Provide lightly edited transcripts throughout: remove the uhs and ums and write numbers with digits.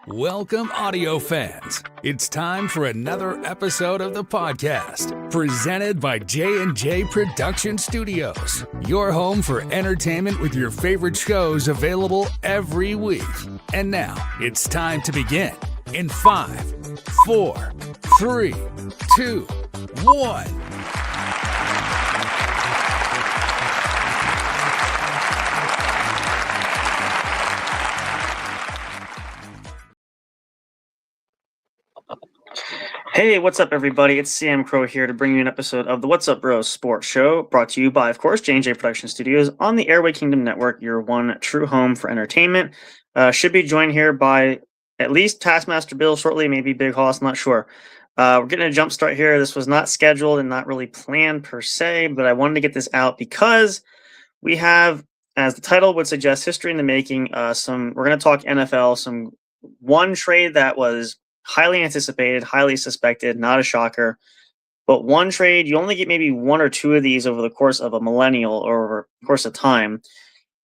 Welcome, audio fans. It's time for another episode of the podcast, presented by J&J Production Studios, your home for entertainment with your favorite shows available every week. And now, it's time to begin in 5, 4, 3, 2, 1. Hey, what's up, everybody? It's Sam Crow here to bring you an episode of the What's Up Bros Sports Show, brought to you by, of course, J&J Production Studios on the Airway Kingdom Network, your one true home for entertainment. Should be joined here by at least Taskmaster Bill shortly, maybe Big Hoss, not sure. We're getting a jump start here. This was not scheduled and not really planned per se, but I wanted to get this out because we have, as the title would suggest, history in the making. We're going to talk NFL, one trade that was highly anticipated, highly suspected, not a shocker. But one trade, you only get maybe one or two of these over the course of a millennial or over the course of time.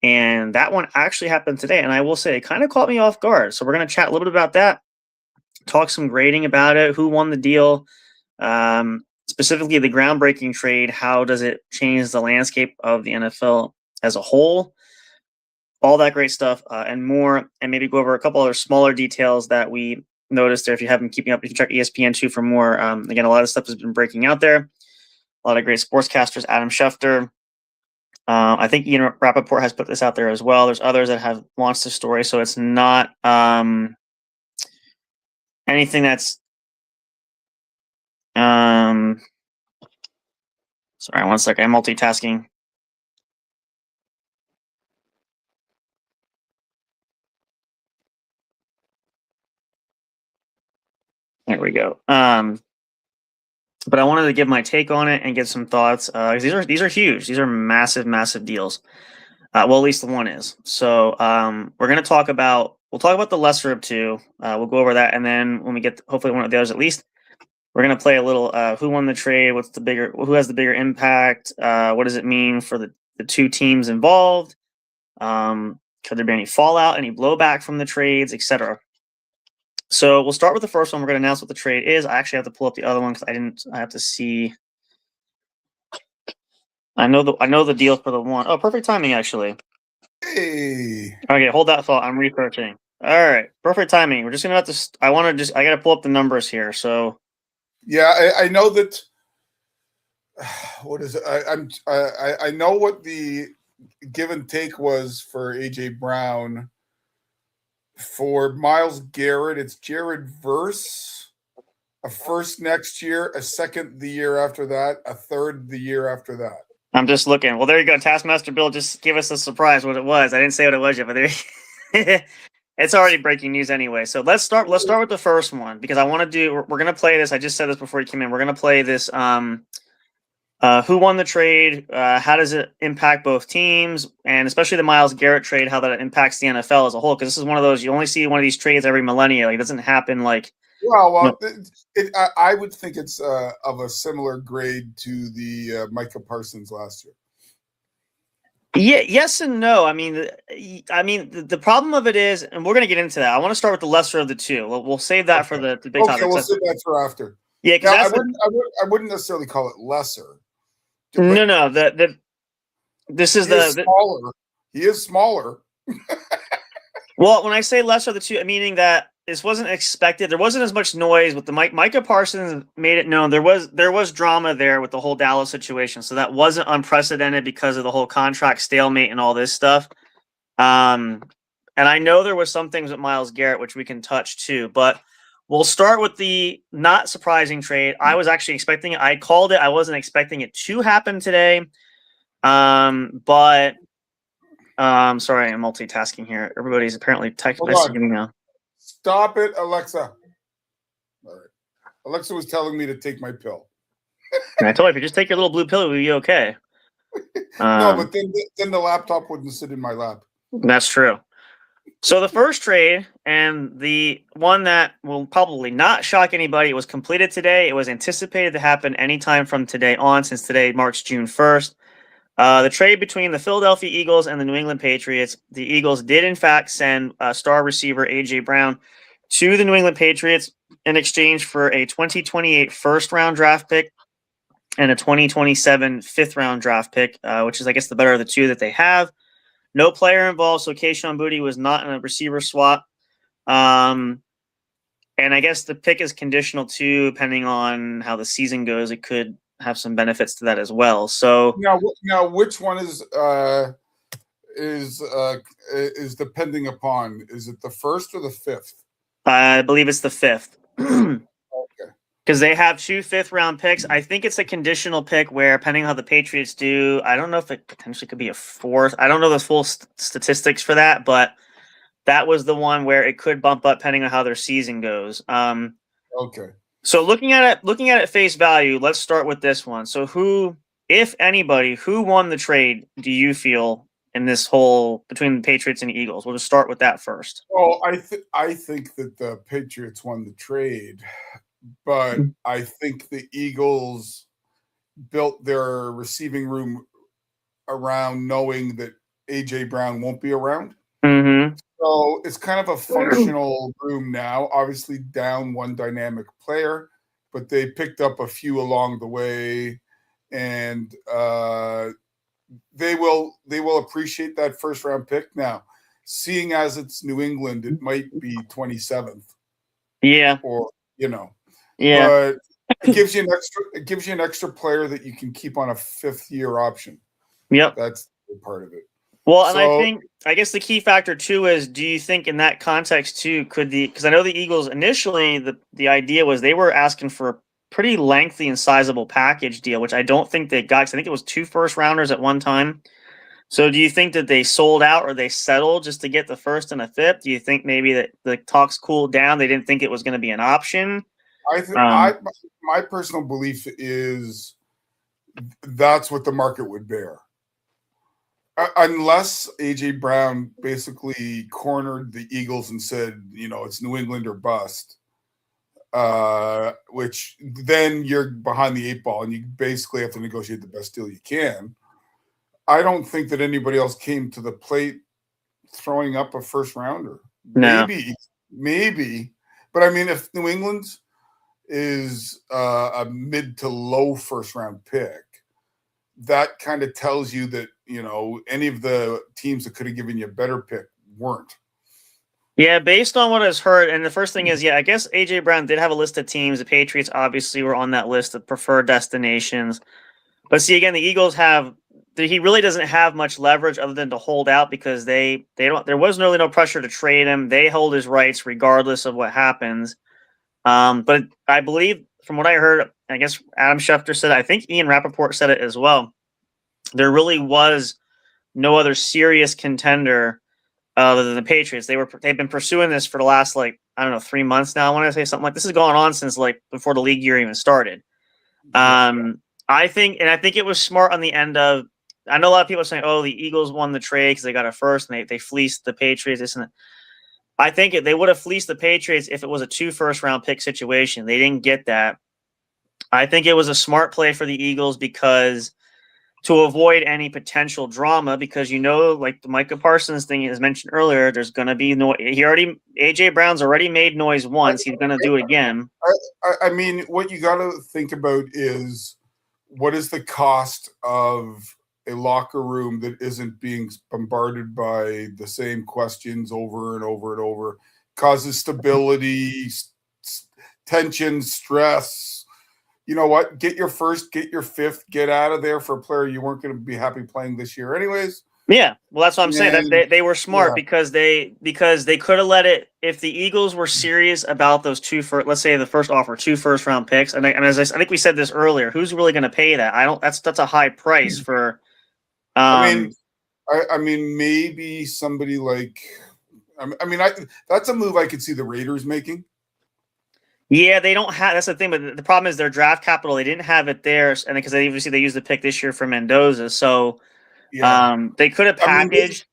And that one actually happened today. And I will say it kind of caught me off guard. So we're going to chat a little bit about that, talk some grading about it, who won the deal, specifically the groundbreaking trade. How does it change the landscape of the NFL as a whole? All that great stuff and more. And maybe go over a couple other smaller details that we noticed there. If you haven't been keeping up, you can check ESPN too for more. Again, a lot of stuff has been breaking out there. A lot of great sportscasters. Adam Schefter. I think Ian Rappaport has put this out there as well. There's others that have launched the story, so it's not anything that's sorry, one second. I'm multitasking. There we go. But I wanted to give my take on it and get some thoughts. These are huge. These are massive, massive deals. Well, at least the one is. So we're going to talk about. We'll talk about the lesser of two. We'll go over that, and then when we get hopefully one of the others at least, we're going to play a little. Who won the trade? What's the bigger? Who has the bigger impact? What does it mean for the two teams involved? Could there be any fallout, any blowback from the trades, etc.? So we'll start with the first one. We're going to announce what the trade is. I actually have to pull up the other one because I have to see. I know the deal for the one. Oh, perfect timing, actually. Hey. Okay, hold that thought. I'm researching. All right, perfect timing. We're just gonna have to. I got to pull up the numbers here. So. Yeah, I know that. What is it? I know what the give and take was for AJ Brown. For Myles Garrett, it's Jared Verse, a first next year, a second the year after that, a third the year after that. I'm just looking. Well, there you go. Taskmaster Bill just give us a surprise what it was. I didn't say what it was yet, but there. It's already breaking news anyway. So let's start with the first one because I want to do. We're gonna play this. I just said this before you came in. We're gonna play this. Who won the trade? How does it impact both teams? And especially the Myles Garrett trade, how that impacts the NFL as a whole. Because this is one of those, you only see one of these trades every millennia. Like, it doesn't happen like... Well, I would think it's of a similar grade to the Micah Parsons last year. Yeah, yes and no. I mean, the problem of it is, and we're going to get into that. I want to start with the lesser of the two. We'll save that for the big topic. Okay, we'll save that for after. Yeah, because I wouldn't necessarily call it lesser. No. This is smaller. He is smaller. Well, when I say lesser of the two, meaning that this wasn't expected. There wasn't as much noise with the Micah Parsons made it known there was drama there with the whole Dallas situation. So that wasn't unprecedented because of the whole contract stalemate and all this stuff. And I know there was some things with Myles Garrett which we can touch too, but we'll start with the not surprising trade. I was actually expecting it. I called it. I wasn't expecting it to happen today. But sorry, I'm multitasking here. Everybody's apparently messaging me now. Stop it, Alexa. All right. Alexa was telling me to take my pill. And I told her, if you just take your little blue pill, you'll be okay. No, but then the laptop wouldn't sit in my lap. That's true. So the first trade, and the one that will probably not shock anybody, it was completed today. It was anticipated to happen anytime from today on, since today marks June 1st. The trade between the Philadelphia Eagles and the New England Patriots. The Eagles did, in fact, send star receiver A.J. Brown to the New England Patriots in exchange for a 2028 first-round draft pick and a 2027 fifth-round draft pick, which is, I guess, the better of the two that they have. No player involved, so Kayshon Boutte was not in a receiver swap. And I guess the pick is conditional too, depending on how the season goes. It could have some benefits to that as well. So now which one is depending upon? Is it the first or the fifth? I believe it's the fifth. Okay. Because they have 2 fifth-round picks. I think it's a conditional pick where, depending on how the Patriots do, I don't know if it potentially could be a fourth. I don't know the full statistics for that, but that was the one where it could bump up depending on how their season goes. Okay. So looking at it face value, let's start with this one. So who, if anybody, who won the trade, do you feel, in this whole between the Patriots and the Eagles? We'll just start with that first. Oh, I think that the Patriots won the trade, but I think the Eagles built their receiving room around knowing that AJ Brown won't be around. Mm-hmm. So it's kind of a functional room now, obviously down one dynamic player, but they picked up a few along the way, and they will appreciate that first round pick. Now, seeing as it's New England, it might be 27th. Yeah. Or, Yeah. But it gives you an extra player that you can keep on a 5th-year option. Yep. That's part of it. Well, and I guess the key factor too is, do you think in that context too, because I know the Eagles initially, the idea was they were asking for a pretty lengthy and sizable package deal, which I don't think they got, because I think it was 2 first-rounders at one time. So do you think that they sold out or they settled just to get the first and a fifth? Do you think maybe that the talks cooled down? They didn't think it was going to be an option? My personal belief is that's what the market would bear. Unless AJ Brown basically cornered the Eagles and said, it's New England or bust, which then you're behind the 8 ball and you basically have to negotiate the best deal you can. I don't think that anybody else came to the plate throwing up a first rounder. No. Maybe. But I mean, if New England is a mid to low first round pick, that kind of tells you that, any of the teams that could have given you a better pick weren't. Yeah, based on what I've heard, and the first thing is, I guess AJ Brown did have a list of teams. The Patriots obviously were on that list of preferred destinations. But see, again, the Eagles he really doesn't have much leverage other than to hold out, because they don't. There was really no pressure to trade him. They hold his rights regardless of what happens. But I believe, from what I heard, I guess Adam Schefter said, I think Ian Rappaport said it as well, there really was no other serious contender other than the Patriots. They've been pursuing this for the last 3 months now. I want to say something like this has gone on since before the league year even started. I think it was smart on the end of. I know a lot of people are saying, "Oh, the Eagles won the trade because they got it first and they fleeced the Patriots." This and that. I think they would have fleeced the Patriots if it was a 2 first-round pick situation. They didn't get that. I think it was a smart play for the Eagles because to avoid any potential drama, because like the Micah Parsons thing as mentioned earlier, there's going to be no. AJ Brown's already made noise once. He's going to do it again. I mean, what you got to think about is what is the cost of a locker room that isn't being bombarded by the same questions over and over and over, causes stability, tension, stress. You know what? Get your first, get your fifth, get out of there for a player you weren't going to be happy playing this year anyways. Yeah, well, that's what I'm saying. That they were smart because they could have let it. If the Eagles were serious about those let's say the first offer, 2 first-round picks, and I think we said this earlier. Who's really going to pay that? That's a high price for. I mean, maybe somebody like. That's a move I could see the Raiders making. Yeah, they don't have. That's the thing, but the problem is their draft capital. They didn't have it there, and because they used the pick this year for Mendoza, so. Yeah. They could have packaged.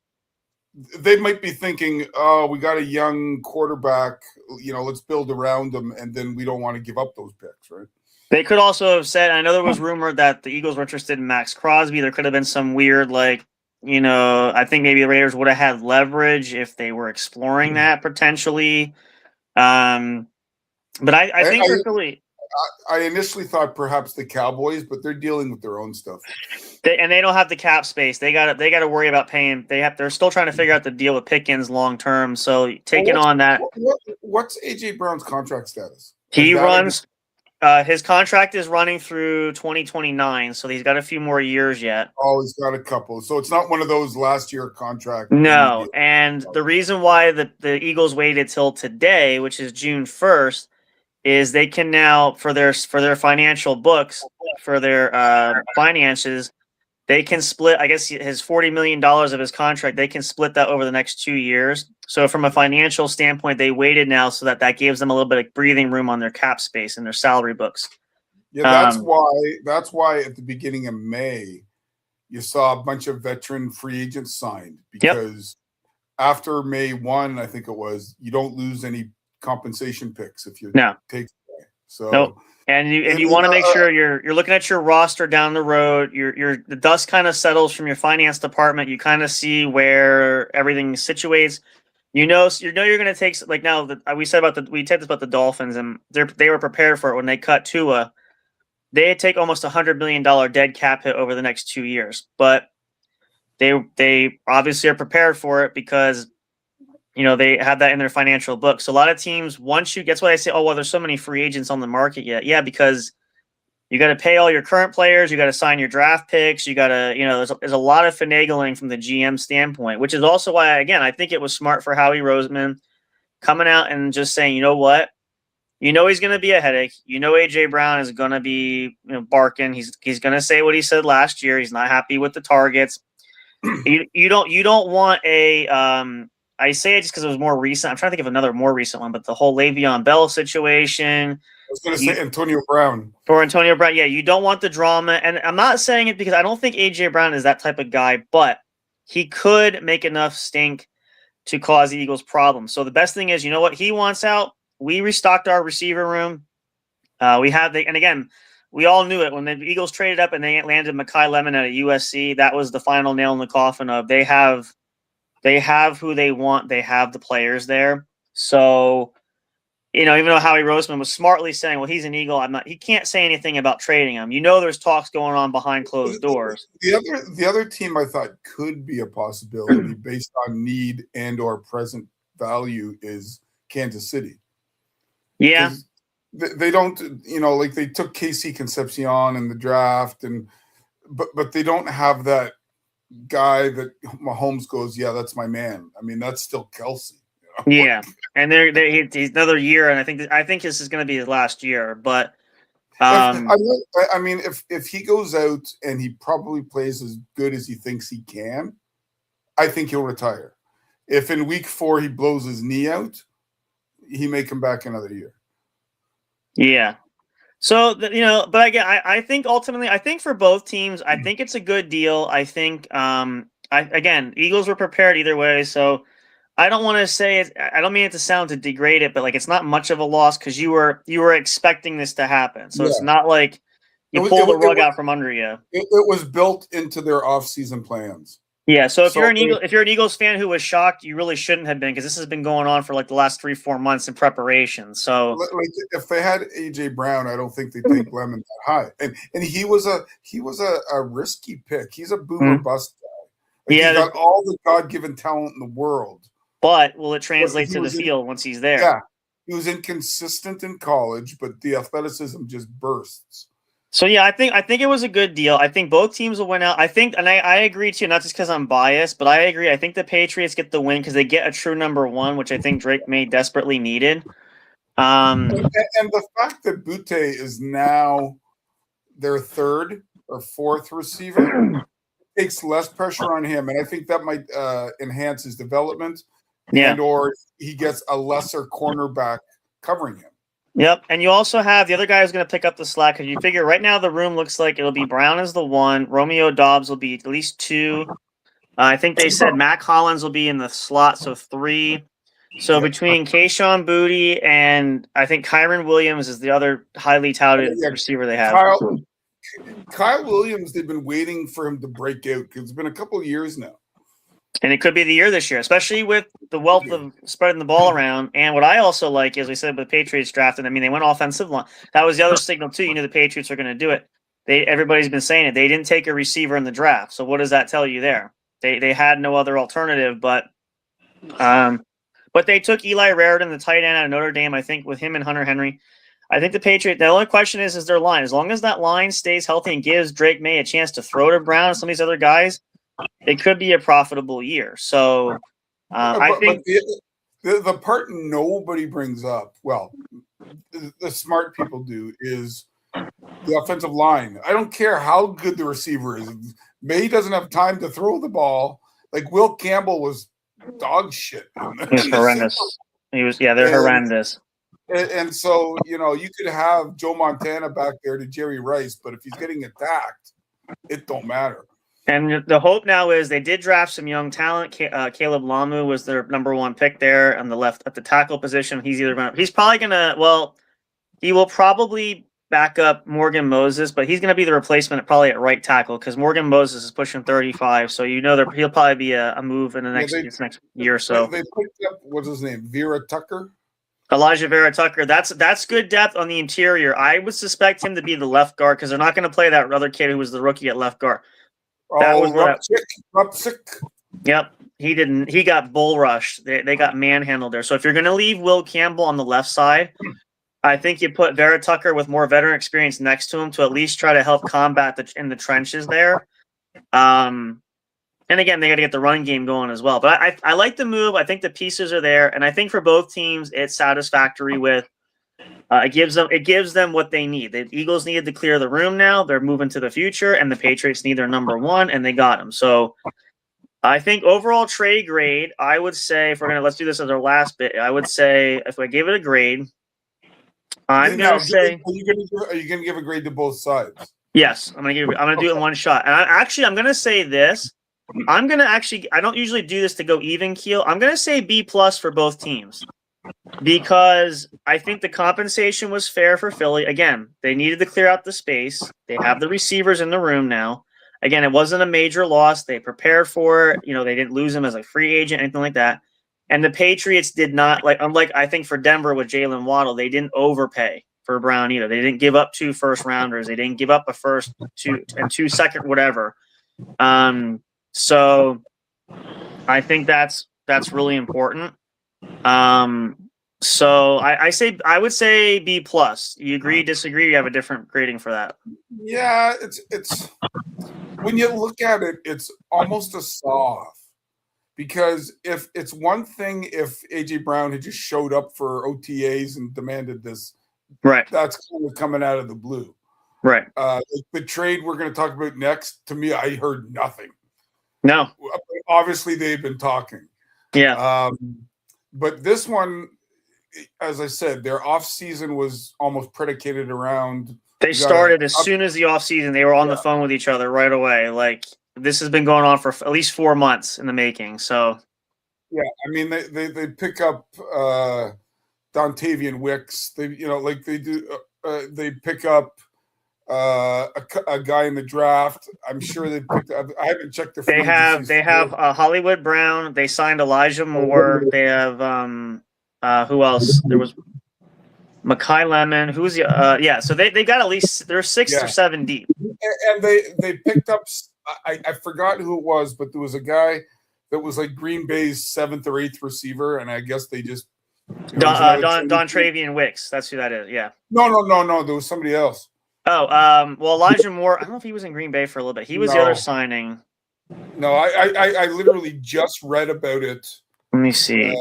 They might be thinking, "Oh, we got a young quarterback. Let's build around them, and then we don't want to give up those picks, right?" They could also have said. I know there was rumor that the Eagles were interested in Max Crosby. There could have been some weird, I think maybe the Raiders would have had leverage if they were exploring that potentially. But I think for Philly, I initially thought perhaps the Cowboys, but they're dealing with their own stuff. they don't have the cap space. They got to worry about paying. They're still trying to figure out the deal with Pickens long term. So taking on that. What's AJ Brown's contract status? He runs. His contract is running through 2029, so he's got a few more years yet. Oh, he's got a couple. So it's not one of those last year contract. No, and the reason why the Eagles waited till today, which is June 1st, is they can now for their financial books, for their finances, they can split. I guess his $40 million of his contract, they can split that over the next 2 years. So from a financial standpoint, they waited now so that gives them a little bit of breathing room on their cap space and their salary books. Yeah, that's why at the beginning of May, you saw a bunch of veteran free agents signed because after May 1, I think it was, you don't lose any compensation picks if you take away. So nope. And you want to make sure you're looking at your roster down the road. The dust kind of settles from your finance department. You kind of see where everything situates. You're going to take, like, now we said we said this about the Dolphins, and they were prepared for it when they cut Tua. They take almost $100 million dead cap hit over the next 2 years, but they obviously are prepared for it because they have that in their financial books. So a lot of teams, that's why I say, oh, well, there's so many free agents on the market yet. Yeah, because you got to pay all your current players. You got to sign your draft picks. You got to, there's a lot of finagling from the GM standpoint, which is also why, again, I think it was smart for Howie Roseman coming out and just saying, you know what? He's going to be a headache. AJ Brown is going to be barking. He's going to say what he said last year. He's not happy with the targets. You don't want a I say it just because it was more recent. I'm trying to think of another more recent one, but the whole Le'Veon Bell situation. I was going to say Antonio Brown. For Antonio Brown, yeah, you don't want the drama. And I'm not saying it because I don't think AJ Brown is that type of guy, but he could make enough stink to cause the Eagles problems. So the best thing is, he wants out. We restocked our receiver room. And again, we all knew it when the Eagles traded up and they landed Mekhi Lemon at a USC. That was the final nail in the coffin of they have who they want. They have the players there. So, even though Howie Roseman was smartly saying, well, he's an Eagle, he can't say anything about trading him. There's talks going on behind closed doors. The other team I thought could be a possibility based on need and or present value is Kansas City. Yeah. They don't, like they took KC Concepcion in the draft but they don't have that guy that Mahomes goes, yeah, that's my man. I mean, that's still Kelsey. Yeah, and he's another year, and I think this is going to be his last year. But if he goes out and he probably plays as good as he thinks he can, I think he'll retire. If in week 4 he blows his knee out, he may come back another year. Yeah. So, but again, I think ultimately, for both teams, I think it's a good deal. I think, Eagles were prepared either way. So I don't want to say it. I don't mean it to sound to degrade it, but like, it's not much of a loss because you were expecting this to happen. So It's not like you pull the rug out from under you. It was built into their off-season plans. Yeah, so if you're an Eagles fan who was shocked, you really shouldn't have been because this has been going on for like the last 3-4 months in preparation. So, like, if they had AJ Brown, I don't think they take Lemon that high. And he was a risky pick. He's a boomer bust guy. He's got all the God-given talent in the world. But will it translate to the field once he's there? Yeah, he was inconsistent in college, but the athleticism just bursts. So yeah, I think it was a good deal. I think both teams will win out. I think, and I agree too, not just because I'm biased, but I agree. I think the Patriots get the win because they get a true number 1, which I think Drake May desperately needed. And the fact that Butte is now their 3rd or 4th receiver takes less pressure on him, and I think that might enhance his development. Yeah. And or he gets a lesser cornerback covering him. Yep, and you also have the other guy who's going to pick up the slack because you figure right now the room looks like it'll be Brown as the 1, Romeo Doubs will be at least 2. I think they said Mac Hollins will be in the slot, so 3. So between Kayshon Boutte and I think Kyron Williams is the other highly touted receiver they have. Kyle Williams, they've been waiting for him to break out because it's been a couple of years now. And it could be the year this year, especially with the wealth of spreading the ball around. And what I also like is we said with the Patriots drafted, I mean, they went offensive line. That was the other signal too. You knew the Patriots are going to do it. Everybody's been saying it. They didn't take a receiver in the draft. So what does that tell you there? They had no other alternative, but they took Eli Raritan, the tight end out of Notre Dame, I think, with him and Hunter Henry. I think the Patriots, the only question is their line. As long as that line stays healthy and gives Drake May a chance to throw to Brown and some of these other guys, it could be a profitable year. So I think the part nobody brings up, well, the smart people do, is the offensive line. I don't care how good the receiver is. May doesn't have time to throw the ball. Like Will Campbell was dog shit. He was horrendous. They're horrendous. And so, you could have Joe Montana back there to Jerry Rice, but if he's getting attacked, it don't matter. And the hope now is they did draft some young talent. Caleb Lamu was their number 1 pick there on the left at the tackle position. He will probably back up Morgan Moses, but he's going to be the replacement probably at right tackle because Morgan Moses is pushing 35. So he'll probably be a move in the next year or so. They picked up, what's his name, Vera Tucker? Elijah Vera Tucker. That's good depth on the interior. I would suspect him to be the left guard because they're not going to play that other kid who was the rookie at left guard. Rupchick. Yep. He didn't. He got bull rushed. They got manhandled there. So if you're going to leave Will Campbell on the left side, I think you put Vera Tucker with more veteran experience next to him to at least try to help combat in the trenches there. And again, they got to get the run game going as well. But I like the move. I think the pieces are there, and I think for both teams, it's satisfactory. It gives them what they need. The Eagles needed to clear the room now. They're moving to the future, and the Patriots need their number 1, and they got him. So I think overall trade grade, I would say, let's do this as our last bit. I would say if I gave it a grade, are you going to give a grade to both sides? Yes, I'm going to do it in one shot. And I'm going to say this. I don't usually do this to go even keel. I'm going to say B+ for both teams. Because I think the compensation was fair for Philly. Again, they needed to clear out the space. They have the receivers in the room now. Again, it wasn't a major loss. They prepared for it. They didn't lose him as a free agent, anything like that. And the Patriots did not, unlike I think for Denver with Jalen Waddle, they didn't overpay for Brown either. They didn't give up 2 first-rounders. They didn't give up a first, 2 second, whatever. So I think that's really important. So I would say B+. You agree, disagree? You have a different grading for that? Yeah, it's when you look at it, it's almost a soft. Because if it's one thing if AJ Brown had just showed up for OTAs and demanded this, right? That's kind of coming out of the blue, right? The trade we're going to talk about next, to me, I heard nothing. No, obviously they've been talking. Yeah, but this one, as I said, their off season was almost predicated around. They started as soon as the off season. They were on the phone with each other right away. Like this has been going on for at least 4 months in the making. So, yeah, I mean they pick up Dontavian Wicks. They they pick up a guy in the draft. I'm sure they picked up. I haven't checked the. They have Hollywood Brown. They signed Elijah Moore. They have who else? There was Mekhi Lemon. Who's so they got at least they're 6 or 7 deep. And they picked up. I forgot who it was, but there was a guy that was like Green Bay's 7th or 8th receiver, and I guess they just Dontravian Wicks. That's who that is. Yeah. No. There was somebody else. Oh, well, Elijah Moore. I don't know if he was in Green Bay for a little bit. He was the other signing. No, I literally just read about it. Let me see.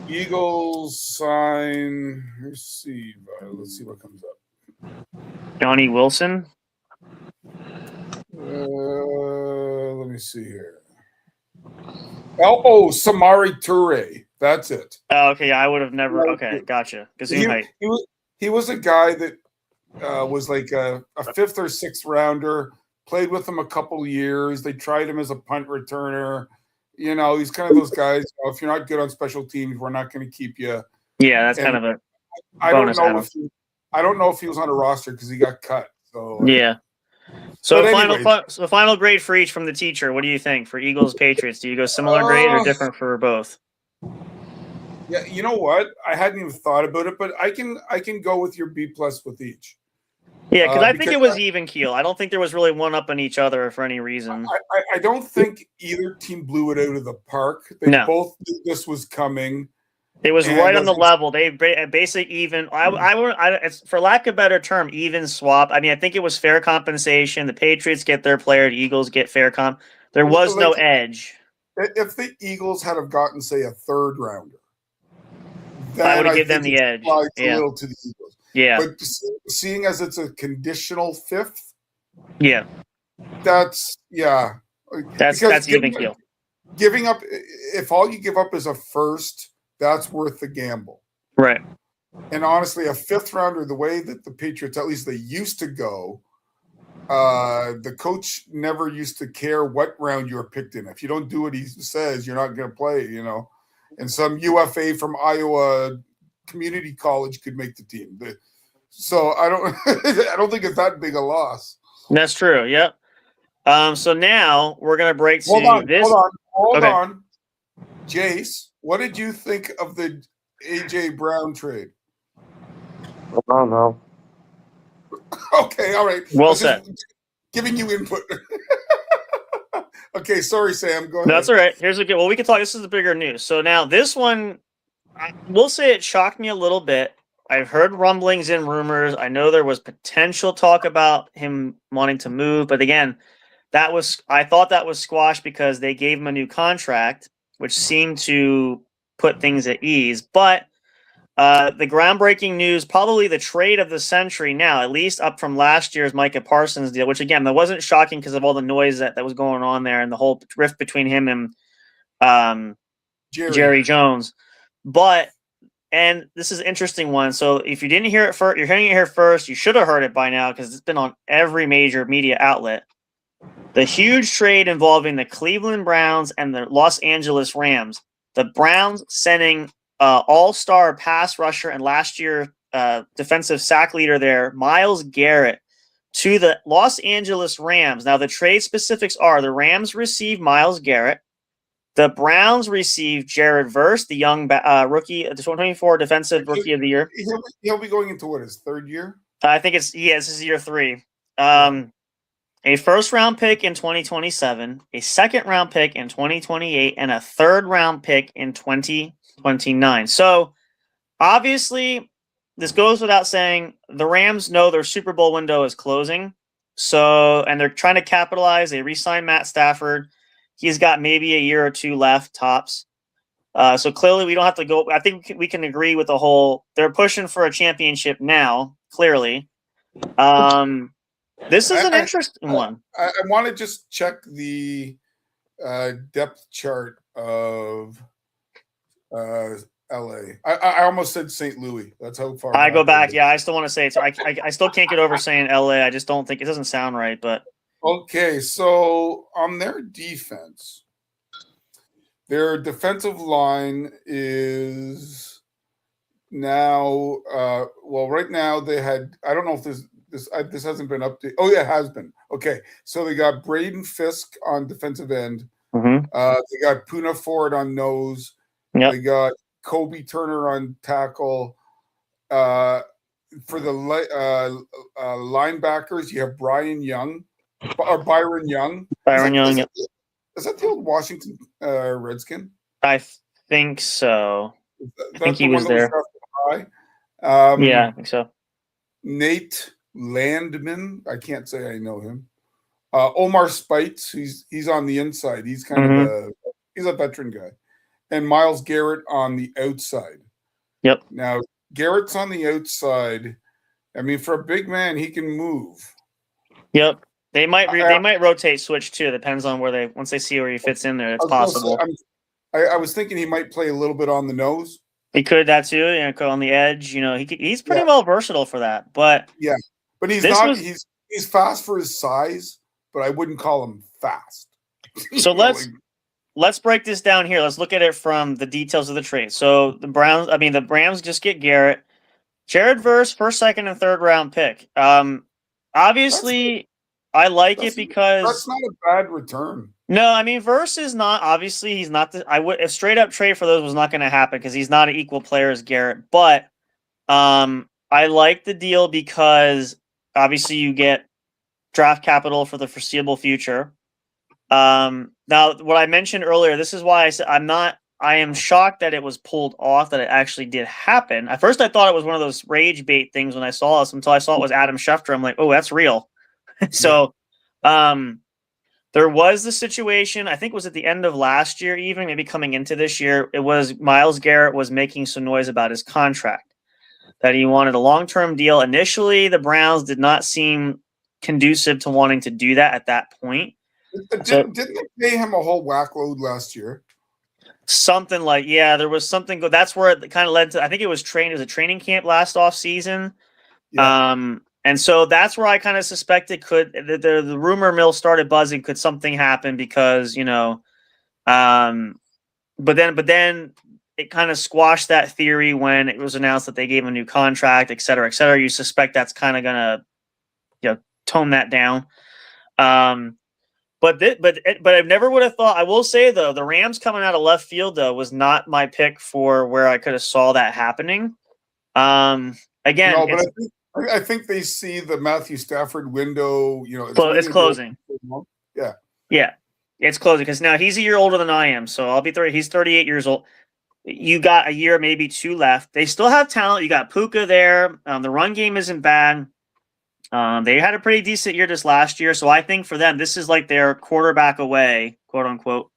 Eagles sign. Let's see what comes up. Johnny Wilson. Let me see here. Samari Toure. That's it. Oh, okay. I would have never. Okay, gotcha. He was a guy that was like a 5th or 6th rounder. Played with him a couple years. They tried him as a punt returner. He's kind of those guys. If you're not good on special teams, we're not going to keep you. Yeah, that's kind of a. I don't know if he was on a roster because he got cut. So yeah. So But final anyways, so final grade for each from the teacher. What do you think for Eagles Patriots? Do you go similar grade or different for both? yeah, you know what? I hadn't even thought about it, but I can go with your B plus with each. Yeah, because I think Because it was even keel. I don't think there was really one up on each other for any reason. I don't think either team blew it out of the park. They No. both knew this was coming. It was And right on as the you- level. They basically even. It's for lack of a better term, even swap. I mean, I think it was fair compensation. The Patriots get their player. The Eagles get fair comp. There was no like, edge. If the Eagles had have gotten, say, a third rounder, then I would have I given them think the it edge. slides a Yeah, little to the Eagles. yeah, But seeing as it's a conditional fifth, yeah. that's That's even keel. Giving up, if all you give up is a first, that's worth the gamble. Right. And honestly, a fifth rounder, the way that the Patriots, at least they used to go, the coach never used to care what round you were picked in. If you don't do what he says, you're not going to play, And some UFA from Iowa Community College could make the team. So I don't think it's that big a loss. That's true. Yep. So now we're gonna break to Hold on. Jace, what did you think of the AJ Brown trade? I don't know. Okay, all right. Well said. Giving you input. Okay, sorry, Sam. Go ahead. That's all right. Here's a good. Well, we can talk. This is the bigger news. So now this one, we'll say it shocked me a little bit. I've heard rumblings and rumors. I know there was potential talk about him wanting to move, but again, I thought that was squashed because they gave him a new contract, which seemed to put things at ease. But the groundbreaking news, probably the trade of the century now, at least up from last year's Micah Parsons deal, which again, that wasn't shocking because of all the noise that was going on there and the whole rift between him and Jerry Jones. And this is an interesting one. So if you didn't hear it first, you're hearing it here first. You should have heard it by now because it's been on every major media outlet. The huge trade involving the Cleveland Browns and the Los Angeles Rams. The Browns sending all-star pass rusher and last year defensive sack leader there, Myles Garrett, to the Los Angeles Rams. Now, the trade specifics are the Rams receive Myles Garrett. The Browns receive Jared Verse, the young rookie, the 2024 Defensive Rookie of the Year. He'll be going into his third year? I think this is year 3. A first-round pick in 2027, a second-round pick in 2028, and a third-round pick in 2029. So, obviously, this goes without saying, the Rams know their Super Bowl window is closing. So, and they're trying to capitalize. They re-signed Matt Stafford. He's got maybe a year or two left, tops. So clearly we don't have to go. I think we can agree with the whole, they're pushing for a championship now, clearly. This is an interesting one. I want to just check the depth chart of LA. I almost said St. Louis. That's how far I go back. Yeah, I still want to say it. So I still can't get over saying LA. I just don't think it doesn't sound right, but. Okay, so on their defense, their defensive line is now right now they had, I don't know if this hasn't been updated. Oh yeah, it has been. Okay, so they got Braden Fisk on defensive end. Mm-hmm. They got Puna Ford on nose. Yep. They got Kobe Turner on tackle. For the linebackers, you have Byron Young. Byron Young. Is that the old Washington Redskin? I think so. I think he was there. Yeah, I think so. Nate Landman. I can't say I know him. Omar Spites. He's on the inside. He's kind of he's a veteran guy. And Myles Garrett on the outside. Yep. Now Garrett's on the outside. I mean, for a big man, he can move. Yep. They might rotate switch too. Depends on where once they see where he fits in there. It's possible. I was thinking he might play a little bit on the nose. He could that too. On the edge. He's pretty well versatile for that. But yeah, but he's not. He's fast for his size, but I wouldn't call him fast. So let's break this down here. Let's look at it from the details of the trade. So the Rams just get Garrett, Jared Verse, first, second, and third round pick. Obviously, I like it because that's not a bad return. No, I mean Verse is not obviously he's not the I would a straight up trade for those was not going to happen because he's not an equal player as Garrett. But I like the deal because obviously you get draft capital for the foreseeable future. Now what I mentioned earlier, this is why I said I am shocked that it was pulled off, that it actually did happen. At first I thought it was one of those rage bait things when I saw this until I saw it was Adam Schefter. I'm like, oh, that's real. So there was the situation, I think it was at the end of last year, even maybe coming into this year, it was Myles Garrett was making some noise about his contract, that he wanted a long-term deal. Initially, the Browns did not seem conducive to wanting to do that at that point. Didn't they pay him a whole whack load last year? Something like, yeah, there was something. That's where it kind of led to, I think it was a training camp last off season. Yeah. And so that's where I kind of suspected the rumor mill started buzzing. Could something happen because, but then it kind of squashed that theory when it was announced that they gave him a new contract, et cetera, et cetera. You suspect that's kind of going to, tone that down. But I never would have thought. I will say though, the Rams coming out of left field though was not my pick for where I could have saw that happening. Again, no, but I think they see the Matthew Stafford window. It's closing. Yeah, it's closing because now he's a year older than I am, so I'll be 30. He's 38 years old. You got a year, maybe two left. They still have talent. You got Puka there. The run game isn't bad. They had a pretty decent year this last year, so I think for them, this is like their quarterback away, quote unquote,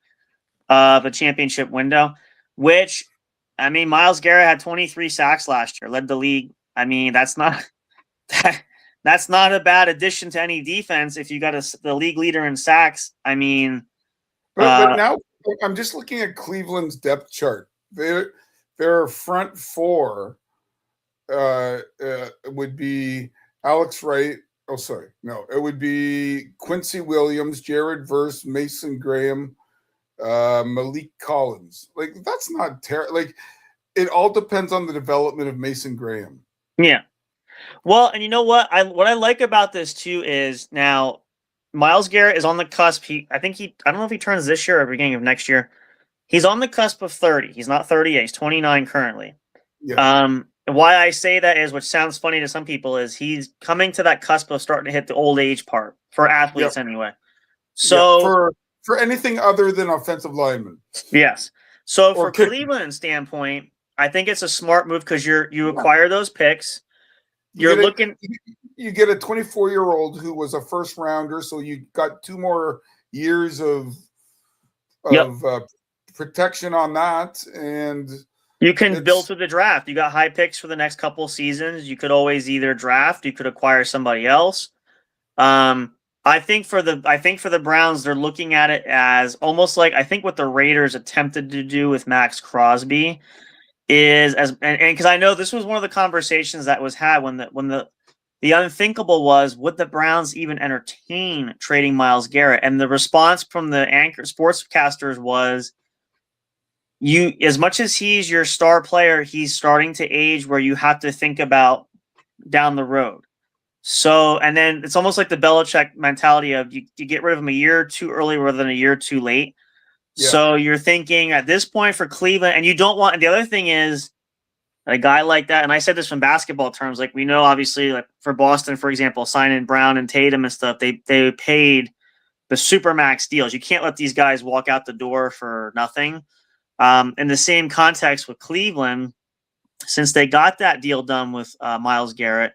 of a championship window. Which, I mean, Myles Garrett had 23 sacks last year, led the league. I mean, that's not a bad addition to any defense if you got the league leader in sacks. I mean, but now I'm just looking at Cleveland's depth chart. Their front four would be Alex Wright. Oh, sorry. No, it would be Quincy Williams, Jared Verse, Mason Graham, Malik Collins. Like, that's not terrible. Like, it all depends on the development of Mason Graham. Yeah. Well, and you know what? What I like about this too is now Myles Garrett is on the cusp. I don't know if he turns this year or beginning of next year. He's on the cusp of 30. He's not 38. He's 29 currently. Yeah. Why I say that is, which sounds funny to some people, is he's coming to that cusp of starting to hit the old age part for athletes anyway. So for anything other than offensive linemen. Yes. So for Cleveland's standpoint, I think it's a smart move because you acquire those picks. You get a 24-year-old who was a first rounder, so you got 2 more years of protection on that, and you can build through the draft. You got high picks for the next couple seasons. You could always either draft, you could acquire somebody else. I think for the Browns, they're looking at it as almost like I think what the Raiders attempted to do with Max Crosby is because I know this was one of the conversations that was had when the unthinkable was, would the Browns even entertain trading Myles Garrett? And the response from the anchor sportscasters was, as much as he's your star player, he's starting to age where you have to think about down the road. So, and then it's almost like the Belichick mentality of you get rid of him a year too early rather than a year too late. Yeah. So you're thinking at this point for Cleveland, and you don't want, and the other thing is a guy like that, and I said this from basketball terms, like we know obviously like for Boston, for example, signing Brown and Tatum and stuff, they paid the supermax deals. You can't let these guys walk out the door for nothing. In the same context with Cleveland, since they got that deal done with Myles Garrett,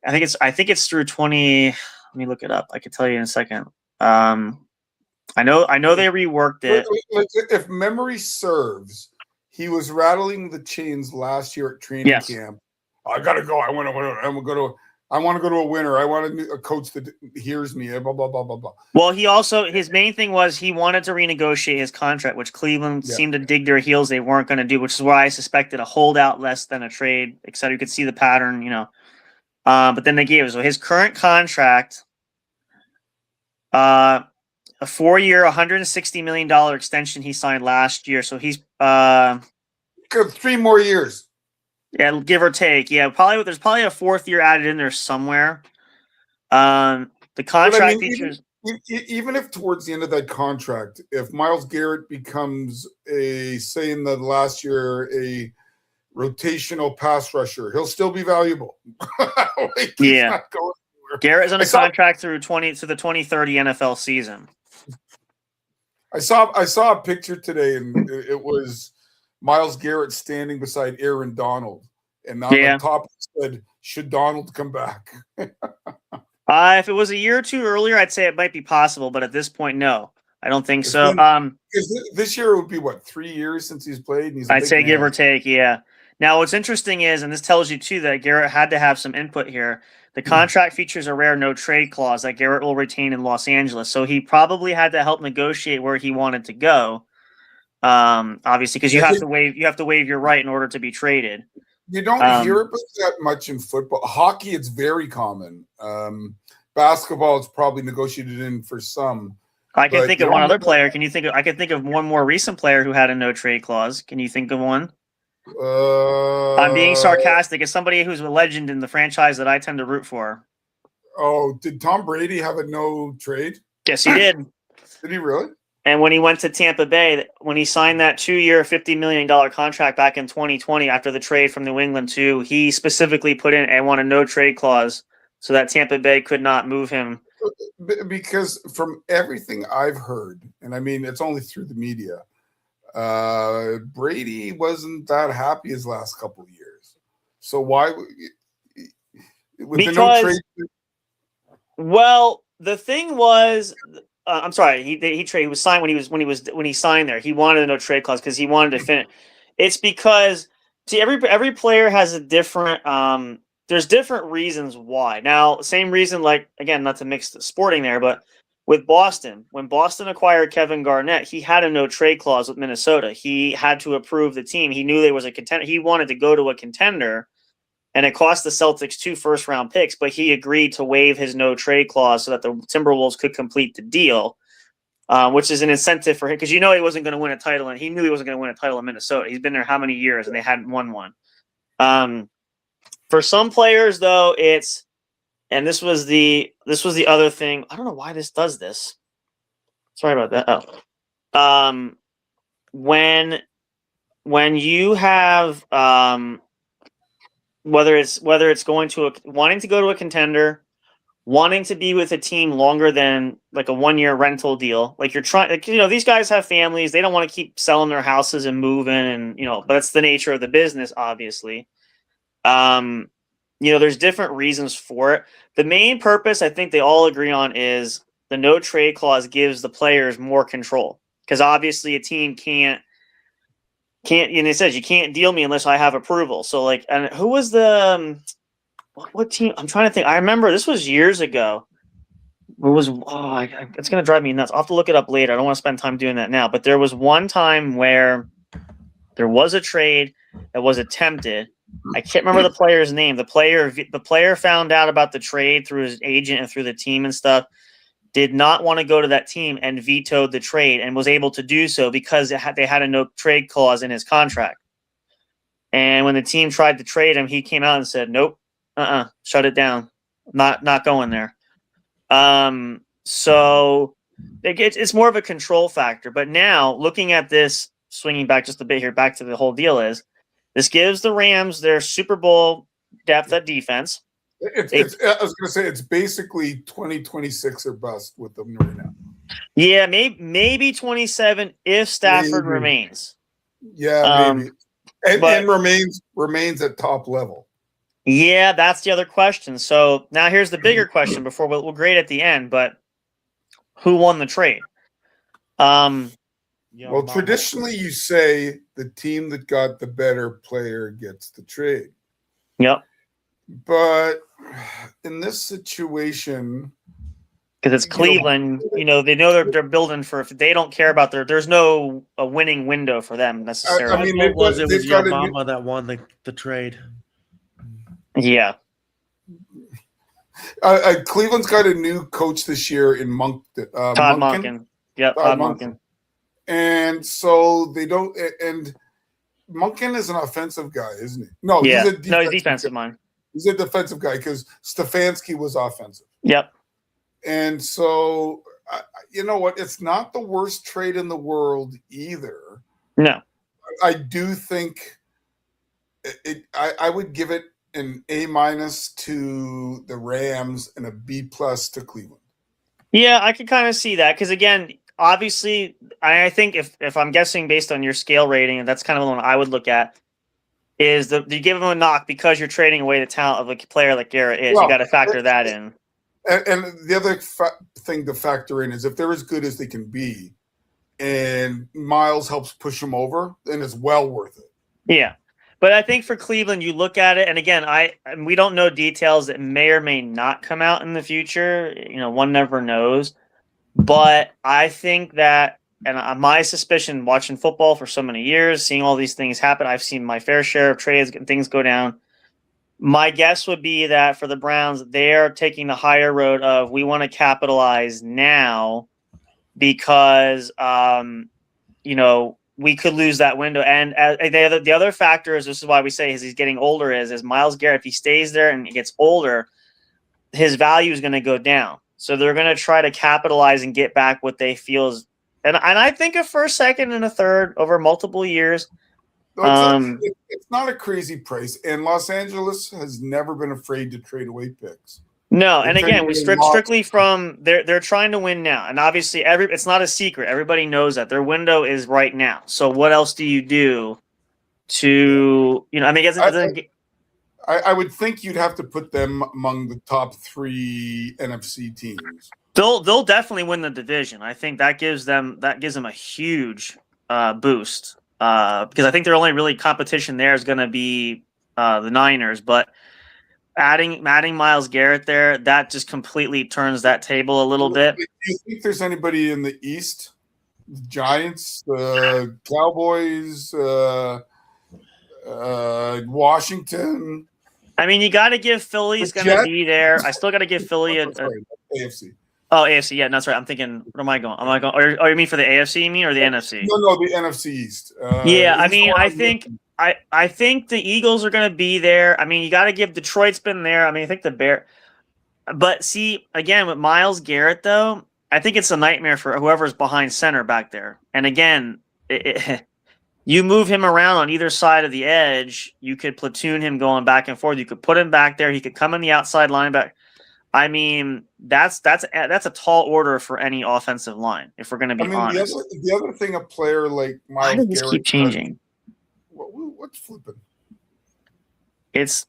I think it's through 20. Let me look it up. I can tell you in a second. I know they reworked it. If memory serves, he was rattling the chains last year at training camp. I gotta go. I want to go to a winner. I want a coach that hears me. Blah blah blah blah blah. Well, his main thing was he wanted to renegotiate his contract, which Cleveland seemed to dig their heels. They weren't going to do, which is why I suspected a holdout less than a trade, etc. You could see the pattern, But then they gave it. So his current contract, a 4-year, $160 million extension he signed last year. So he's 3 more years. Yeah, give or take. Yeah, there's probably a 4th year added in there somewhere. The contract features. Even if towards the end of that contract, if Myles Garrett becomes say in the last year, a rotational pass rusher, he'll still be valuable. Garrett is on a contract through the 2030 NFL season. I saw a picture today, and it was Myles Garrett standing beside Aaron Donald, and on the top it said, "Should Donald come back?" If it was a year or two earlier, I'd say it might be possible, but at this point, no, I don't think so. Because this year it would be 3 years since he's played. And I'd say give or take, yeah. Now, what's interesting is, and this tells you too, that Garrett had to have some input here. The contract features a rare no trade clause that Garrett will retain in Los Angeles, so he probably had to help negotiate where he wanted to go. Obviously, because you have to waive your right in order to be traded. You don't hear about that much in football. Hockey, it's very common. Basketball, it's probably negotiated in for some. I can think of one other player. Can you think of? I can think of one more recent player who had a no trade clause. Can you think of one? I'm being sarcastic. As somebody who's a legend in the franchise that I tend to root for. Oh, did Tom Brady have a no trade? Yes, he did. Did he really? And when he went to Tampa Bay, when he signed that 2-year, $50 million contract back in 2020 after the trade from New England too, he specifically put in and want a no trade clause so that Tampa Bay could not move him. Because from everything I've heard, and I mean, it's only through the media, Brady wasn't that happy his last couple of years. So why? The no trade? Well, the thing was, I'm sorry, he was signed when he signed there. He wanted a no trade clause because he wanted to finish. It's because every player has a different. There's different reasons why. Now, same reason, like, again, not to mix the sporting there, but with Boston, when Boston acquired Kevin Garnett, he had a no trade clause with Minnesota. He had to approve the team. He knew there was a contender. He wanted to go to a contender, and it cost the Celtics 2 first-round picks, but he agreed to waive his no trade clause so that the Timberwolves could complete the deal, which is an incentive for him because he wasn't going to win a title, and he knew he wasn't going to win a title in Minnesota. He's been there how many years, and they hadn't won one. For some players, though, and this was the other thing. I don't know why this does this. Sorry about that. Oh, when you have whether it's going to wanting to go to a contender, wanting to be with a team longer than like a 1-year rental deal, like you're trying, these guys have families. They don't want to keep selling their houses and moving, and but that's the nature of the business, obviously. There's different reasons for it. The main purpose, I think they all agree on, is the no trade clause gives the players more control. Because obviously a team can't, and it says you can't deal me unless I have approval. So and who was the, what team? I'm trying to think. I remember this was years ago. It's going to drive me nuts. I'll have to look it up later. I don't want to spend time doing that now. But there was one time where there was a trade that was attempted. I can't remember the player's name. The player found out about the trade through his agent and through the team and stuff, did not want to go to that team and vetoed the trade and was able to do so because they had a no trade clause in his contract. And when the team tried to trade him, he came out and said, nope, shut it down. Not going there. So it's more of a control factor. But now looking at this, swinging back just a bit here, back to the whole deal is, this gives the Rams their Super Bowl depth at defense. I was going to say it's basically 2026 or bust with them right now. Yeah, maybe 27 if Stafford remains. Yeah, maybe. And remains at top level. Yeah, that's the other question. So now here's the bigger question before we'll grade at the end, but who won the trade? Well, traditionally you say the team that got the better player gets the trade. Yep. But in this situation, because it's Cleveland, they know they're building for. If they don't care about there's no a winning window for them necessarily. I mean, it was your mama that won the trade. Yeah. Cleveland's got a new coach this year in Todd Monken. Yep, Todd Monken. And so they don't. And Monken is an offensive guy, isn't he? No, yeah. He's a defensive mind. He's a defensive guy because Stefanski was offensive. Yep. And so, you know what? It's not the worst trade in the world either. No. I do think I would give it an A- to the Rams and a B+ to Cleveland. Yeah, I could kind of see that because, again, obviously, I think if I'm guessing based on your scale rating, and that's kind of the one I would look at, is you give him a knock because you're trading away the talent of a player like Garrett is. Well, you got to factor that in. And the other thing to factor in is if they're as good as they can be, and Miles helps push them over, then it's well worth it. Yeah. But I think for Cleveland, you look at it, and again, we don't know details that may or may not come out in the future. One never knows. But I think that, and my suspicion, watching football for so many years, seeing all these things happen, I've seen my fair share of trades, things go down. My guess would be that for the Browns, they're taking the higher road of we want to capitalize now because, we could lose that window. And the other factor is, this is why we say he's getting older, is Myles Garrett, if he stays there and he gets older, his value is going to go down. So they're going to try to capitalize and get back what they feel is, and I think a first, second, and a third over multiple years. It's not a crazy price, and Los Angeles has never been afraid to trade away picks. No, and again, we strictly from they're trying to win now, and obviously it's not a secret. Everybody knows that their window is right now. So what else do you do to I would think you'd have to put them among the top 3 NFC teams. They'll definitely win the division. I think that gives them a huge boost because I think their only really competition there is going to be the Niners, but. Adding Myles Garrett there, that just completely turns that table a little bit. Do you think there's anybody in the East? The Giants, the Cowboys, Washington. I mean, you got to give Philly's going to be there. I still got to give Philly AFC. Oh, AFC. Yeah, that's right. I'm thinking, what am I going? Or you mean for the AFC, you mean, or the NFC? No, the NFC East. Yeah, I mean, I think the Eagles are going to be there. I mean, you got to give Detroit's been there. I mean, I think the Bears. But see, again, with Myles Garrett, though, I think it's a nightmare for whoever's behind center back there. And again, you move him around on either side of the edge. You could platoon him going back and forth. You could put him back there. He could come in the outside linebacker. I mean, that's a tall order for any offensive line, if we're going to be honest. The other thing, a player like Myles Garrett. Why does this keep changing? What's flipping? It's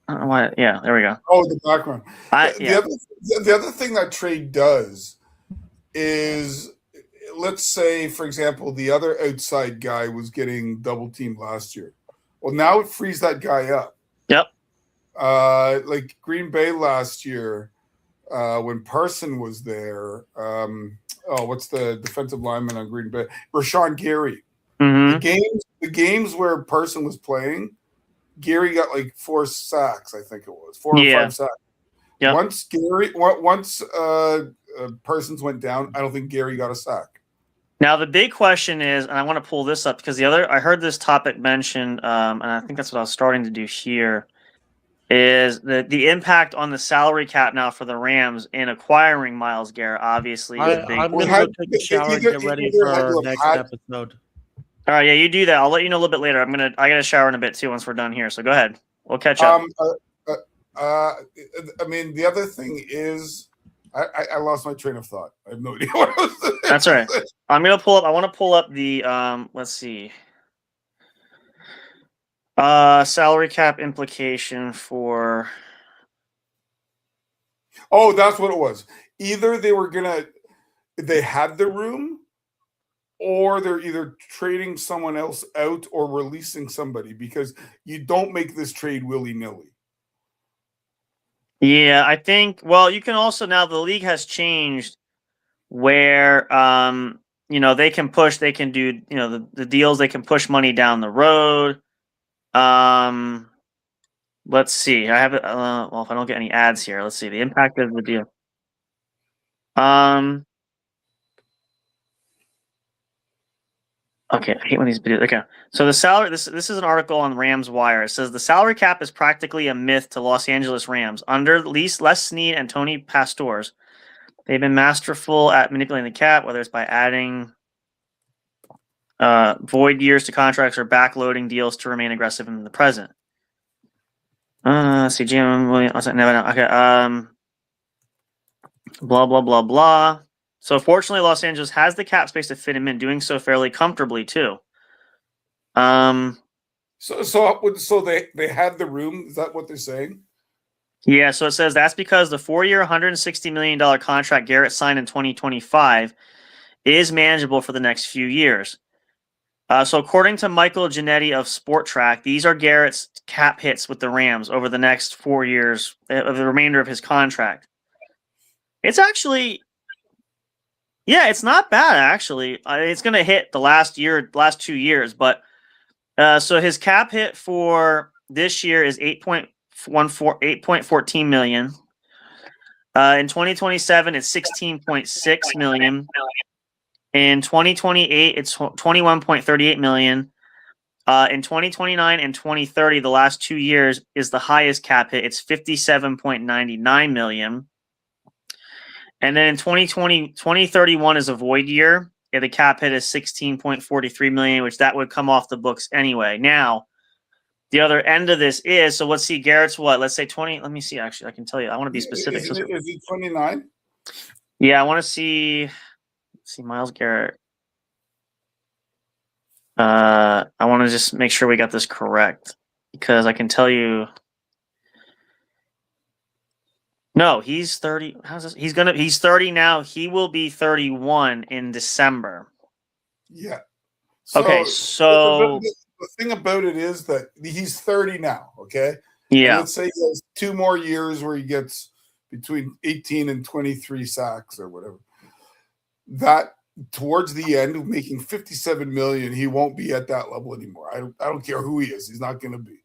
I don't know why. Yeah, there we go. Oh, the background. The other thing that trade does is, let's say, for example, the other outside guy was getting double teamed last year. Well, now it frees that guy up. Yep. Like Green Bay last year, when Parson was there. What's the defensive lineman on Green Bay? Rashawn Gary. Mm-hmm. The games where Parson was playing, Gary got like 4 sacks, I think it was 4 or 5 sacks. Yep. Once Parsons went down, I don't think Gary got a sack. Now the big question is, and I want to pull this up because I heard this topic mentioned, and I think that's what I was starting to do here, is the impact on the salary cap now for the Rams in acquiring Myles Garrett. Obviously, I'm going to go take a shower and get ready for our next episode. All right, yeah, you do that. I'll let you know a little bit later. I got to shower in a bit too once we're done here. So go ahead. We'll catch up. I mean, the other thing is, I lost my train of thought. I have no idea what I was saying. That's all right. I want to pull up the let's see. Salary cap implication for. Oh, that's what it was. Either they had the room, or they're either trading someone else out or releasing somebody, because you don't make this trade willy-nilly. Yeah, I think, well, you can also, now the league has changed where, they can do, the deals, they can push money down the road. Let's see. I have it. Well, if I don't get any ads here, let's see the impact of the deal. Okay, I hate when these videos. Okay, so the salary. This is an article on Rams Wire. It says the salary cap is practically a myth to Los Angeles Rams under Les Snead and Tony Pastors. They've been masterful at manipulating the cap, whether it's by adding void years to contracts or backloading deals to remain aggressive in the present. Let's see, Jim Williams. Okay. Blah blah blah blah. So fortunately, Los Angeles has the cap space to fit him in, doing so fairly comfortably too. So they had the room. Is that what they're saying? Yeah. So it says that's because the 4-year, $160 million contract Garrett signed in 2025 is manageable for the next few years. So according to Michael Giannetti of Sport Track, these are Garrett's cap hits with the Rams over the next 4 years of the remainder of his contract. It's actually, yeah, it's not bad actually. It's going to hit the last 2 years, but so his cap hit for this year is 8.14 million. In 2027, it's 16.6 million. In 2028, it's 21.38 million. In 2029 and 2030, the last 2 years is the highest cap hit. It's 57.99 million. And then in 2031 is a void year. Yeah, the cap hit is 16.43 million, which that would come off the books anyway. Now, the other end of this is, so let's see, Garrett's what? Let's say 20. Let me see, actually, I can tell you. I want to be specific. Is he 29? Yeah, I want to see Myles Garrett. I want to just make sure we got this correct because I can tell you. No, he's 30. How's this? He's 30 now. He will be 31 in December. Yeah. Okay, so the thing about it is that he's 30 now, okay? Yeah. And let's say he has 2 more years where he gets between 18 and 23 sacks or whatever. That towards the end, making 57 million, he won't be at that level anymore. I don't care who he is. He's not going to be.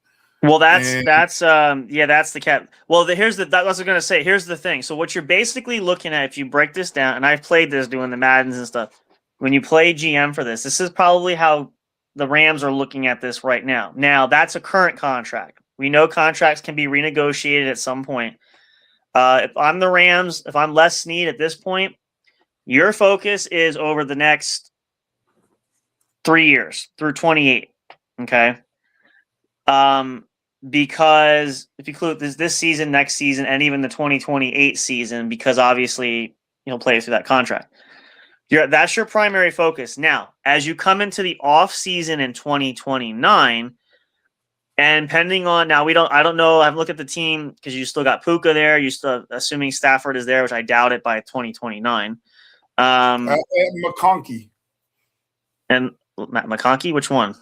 Well, that's the cap. Well, here's the that was going to say. Here's the thing. So what you're basically looking at, if you break this down, and I've played this doing the Maddens and stuff. When you play GM for this, this is probably how the Rams are looking at this right now. Now, that's a current contract. We know contracts can be renegotiated at some point. If I'm the Rams, if I'm Les Snead at this point, your focus is over the next 3 years through 28. Okay. Because if you include this season, next season, and even the 2028 season, because obviously he'll play through that contract. That's your primary focus. Now, as you come into the off season in 2029, and pending on I don't know. I haven't looked at the team because you still got Puka there. You still assuming Stafford is there, which I doubt it by 2029. And McConkey. And Matt McConkey, which one?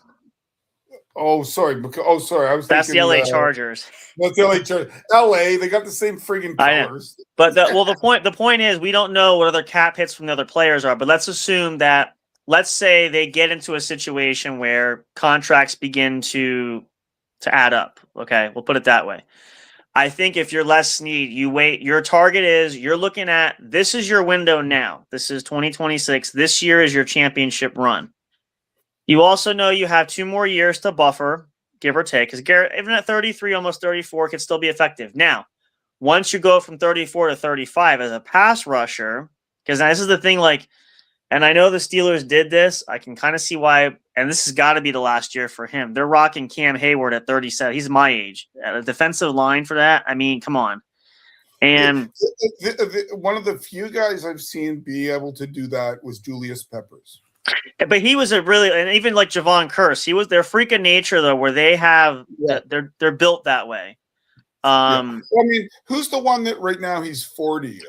Oh, sorry. I was That's thinking, the LA Chargers. That's the LA Chargers. LA, they got the same friggin' colors. But the point is, we don't know what other cap hits from the other players are. But let's assume that, let's say they get into a situation where contracts begin to add up. Okay, we'll put it that way. I think if you're Les Snead, you wait. Your target is you're looking at this is your window now. This is 2026. This year is your championship run. You also know you have 2 more years to buffer, give or take, because Garrett, even at 33, almost 34, could still be effective. Now, once you go from 34 to 35 as a pass rusher, because this is the thing, and I know the Steelers did this. I can kind of see why, and this has got to be the last year for him. They're rocking Cam Hayward at 37. He's my age. At a defensive line for that, I mean, come on. And one of the few guys I've seen be able to do that was Julius Peppers. But he was and even like Javon Curse, they're freak of nature though, where they have they're built that way. I mean, who's the one that right now he's 40?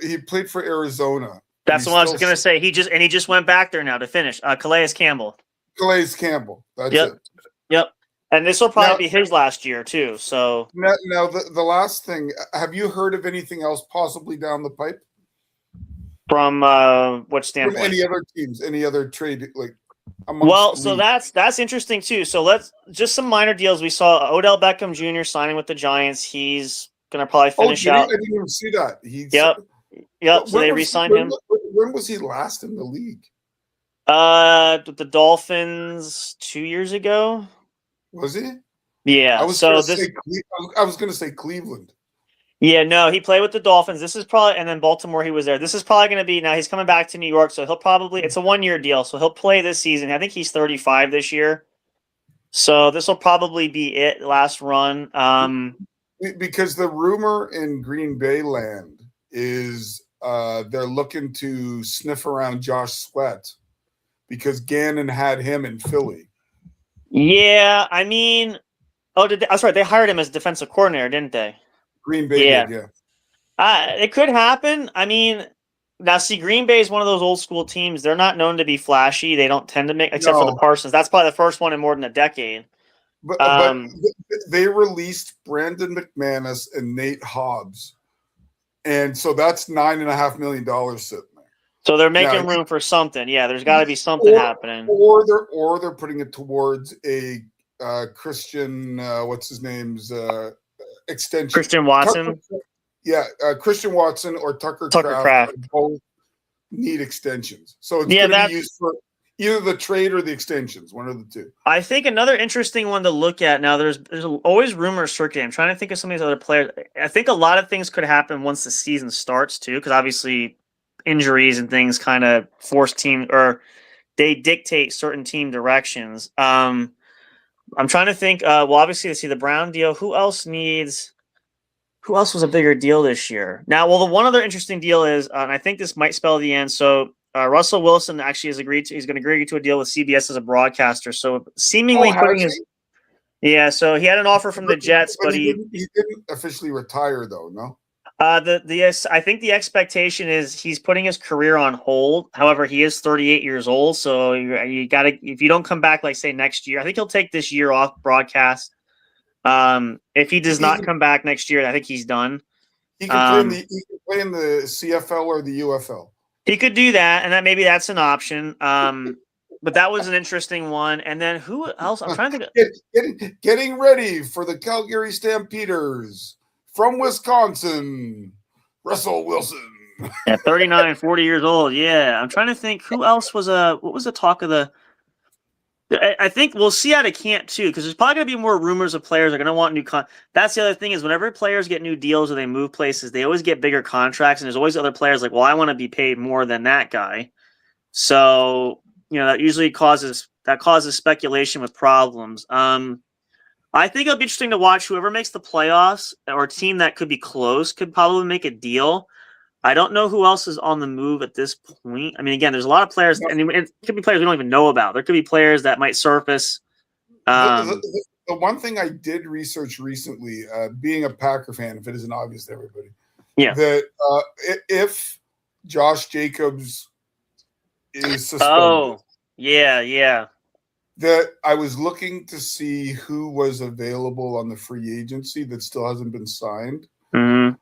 He played for Arizona. That's what I was going to say. He just went back there now to finish. Calais Campbell. That's it. Yep. And this will probably be his last year too. So now the last thing, have you heard of anything else possibly down the pipe? From what standpoint? From any other teams, any other trade so that's interesting too. So let's just some minor deals. We saw Odell Beckham Jr. signing with the Giants. He's gonna probably finish out. I didn't even see that. Yep. So they re-signed him. When was he last in the league? With the Dolphins 2 years ago. Was he? Yeah. I was going to say Cleveland. Yeah, no, he played with the Dolphins. This is probably, and then Baltimore, he was there. This is probably going to be, now he's coming back to New York, so he'll probably, it's a 1-year deal, so he'll play this season. I think he's 35 this year. So this will probably be it, last run. Because the rumor in Green Bay land is they're looking to sniff around Josh Sweat because Gannon had him in Philly. Yeah, I mean, that's right. They hired him as defensive coordinator, didn't they? Green Bay did, yeah. It could happen. I mean, now see, Green Bay is one of those old school teams. They're not known to be flashy. They don't tend to make, except for the Parsons. That's probably the first one in more than a decade. But they released Brandon McManus and Nate Hobbs, and so that's $9.5 million sitting there. So they're making room for something. Yeah, there's got to be something happening. Or they're putting it towards a Christian, what's his name's extension. Christian Watson. Christian Watson or Tucker Kraft both need extensions. So it's going to be used for either the trade or the extensions, one of the two. I think another interesting one to look at now, there's always rumors circulating. I'm trying to think of some of these other players. I think a lot of things could happen once the season starts too, because obviously injuries and things kind of force team, or they dictate certain team directions. I'm trying to think. Well, obviously, let's see the Brown deal. Who else was a bigger deal this year? Now, well, the one other interesting deal is, and I think this might spell the end. So Russell Wilson actually has agreed to. He's going to agree to a deal with CBS as a broadcaster. So seemingly putting his. Yeah, so he had an offer from the Jets, but he didn't officially retire though. No. I think the expectation is he's putting his career on hold. However, he is 38 years old, so you got to, if you don't come back, like say next year, I think he'll take this year off broadcast. If he does not come back next year, I think he's done. He can play in the CFL or the UFL. He could do that, and maybe that's an option. But that was an interesting one. And then who else? I'm trying to think. Getting ready for the Calgary Stampeders. From Wisconsin, Russell Wilson. Yeah, 39, 40 years old. Yeah, I'm trying to think who else was what was the talk of the. I think we'll see out of camp too, because there's probably going to be more rumors of players are going to want new That's the other thing is whenever players get new deals or they move places, they always get bigger contracts, and there's always other players like, well, I want to be paid more than that guy. So that usually causes speculation with problems. I think it'll be interesting to watch whoever makes the playoffs or a team that could be close could probably make a deal. I don't know who else is on the move at this point. I mean, again, there's a lot of players, and it could be players we don't even know about. There could be players that might surface. The one thing I did research recently, being a Packer fan, if it isn't obvious to everybody, that if Josh Jacobs is suspended. Yeah. That I was looking to see who was available on the free agency that still hasn't been signed. Mm-hmm.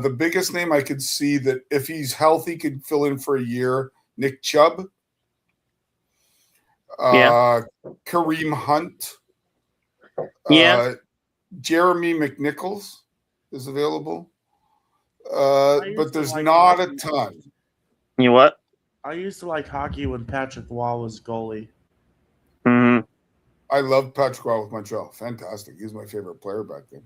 The biggest name I could see that if he's healthy could fill in for a year, Nick Chubb. Kareem Hunt. Jeremy McNichols is available. But there's not a ton. You know what? I used to like hockey when Patrick Waugh was goalie. Mm-hmm. I loved Patrick Waugh with Montreal. Fantastic. He was my favorite player back then.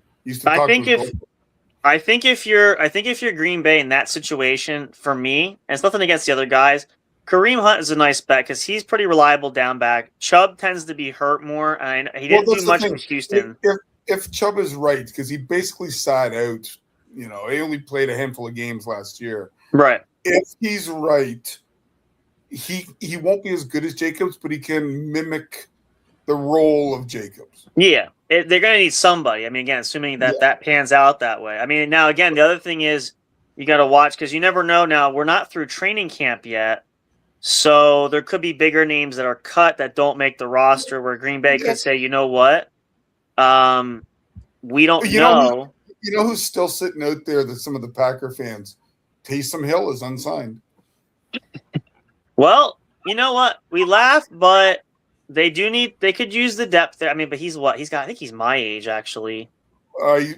I think if you're Green Bay in that situation, for me, and it's nothing against the other guys, Kareem Hunt is a nice bet because he's pretty reliable down back. Chubb tends to be hurt more, and he didn't do much with Houston. If Chubb is right, because he basically sat out, he only played a handful of games last year. Right. If he's right, he won't be as good as Jacobs, but he can mimic the role of Jacobs. Yeah, they're going to need somebody. I mean, again, assuming that pans out that way. I mean, now, again, the other thing is you got to watch because you never know. Now, we're not through training camp yet, so there could be bigger names that are cut that don't make the roster where Green Bay could say, you know what? We don't know. You know who's still sitting out there that some of the Packer fans, Taysom Hill is unsigned. Well, you know what? We laugh, but they could use the depth there. I mean, but he's what? I think he's my age, actually.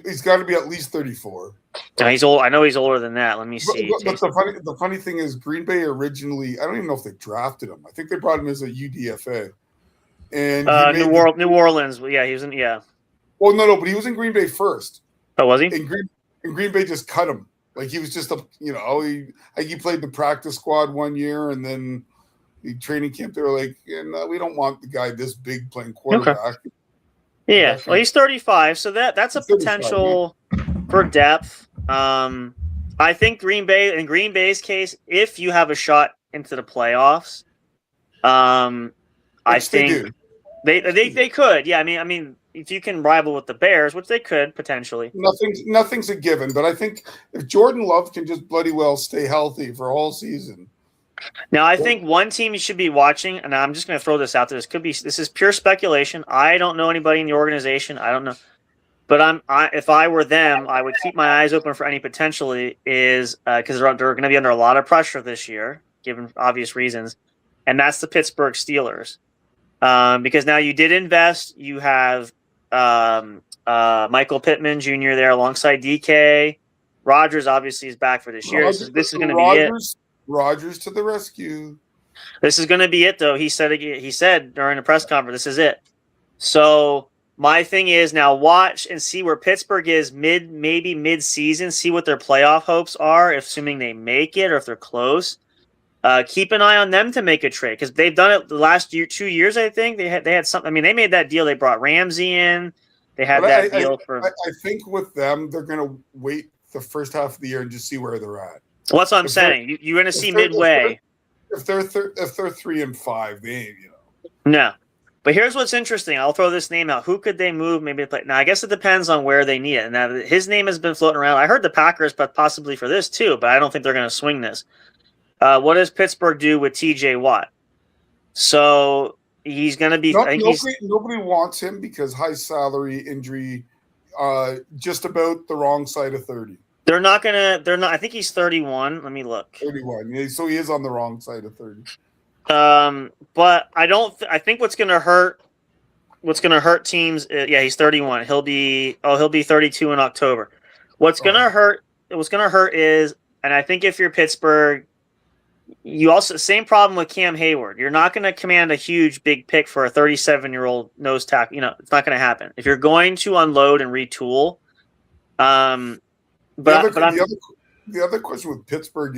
He's got to be at least 34. No, he's old. I know he's older than that. Let me see. But the funny thing is, Green Bay originally, I don't even know if they drafted him. I think they brought him as a UDFA. And New Orleans. Yeah, he was in. Yeah. Well, no, but he was in Green Bay first. Oh, was he? and Green Bay just cut him. Like he was just he played the practice squad 1 year, and then the training camp they were like, no, we don't want the guy this big playing quarterback. Okay. Yeah, well, he's 35, so that's a potential for depth. I think in Green Bay's case, if you have a shot into the playoffs, I think they could. Yeah, I mean, if you can rival with the Bears, which they could potentially. Nothing's a given, but I think if Jordan Love can just bloody well stay healthy for all season. Now, I think one team you should be watching, and I'm just going to throw this out there. This is pure speculation. I don't know anybody in the organization. I don't know. But if I were them, I would keep my eyes open for any potentially because they're going to be under a lot of pressure this year, given obvious reasons, and that's the Pittsburgh Steelers. Because now you did invest. You have Michael Pittman Jr. there alongside DK. Rodgers obviously is back for this year. This is going to be it. Rodgers to the rescue. This is going to be it, though. He said during the press conference, this is it. So my thing is now watch and see where Pittsburgh is maybe mid-season, see what their playoff hopes are, assuming they make it or if they're close. Keep an eye on them to make a trade because they've done it the last 2 years, I think. They had something. I mean, they made that deal. They brought Ramsey in. They had deal for. I think with them, they're going to wait the first half of the year and just see where they're at. Well, that's what I'm saying. You're going to see midway. If they're 3-5, they ain't, No. But here's what's interesting. I'll throw this name out. Who could they move maybe to play? Now, I guess it depends on where they need it. Now, his name has been floating around. I heard the Packers, but possibly for this too, but I don't think they're going to swing this. What does Pittsburgh do with TJ Watt? So he's going to be. Nobody wants him because high salary, injury, just about the wrong side of 30. They're not. I think he's 31. Let me look. 31. Yeah, so he is on the wrong side of 30. But I don't. I think what's going to hurt teams. He's 31. He'll be 32 in October. What's going to hurt is, and I think if you're Pittsburgh, you also same problem with Cam Hayward. You're not going to command a huge big pick for a 37-year-old nose tackle. It's not going to happen. If you're going to unload and retool, the other question with Pittsburgh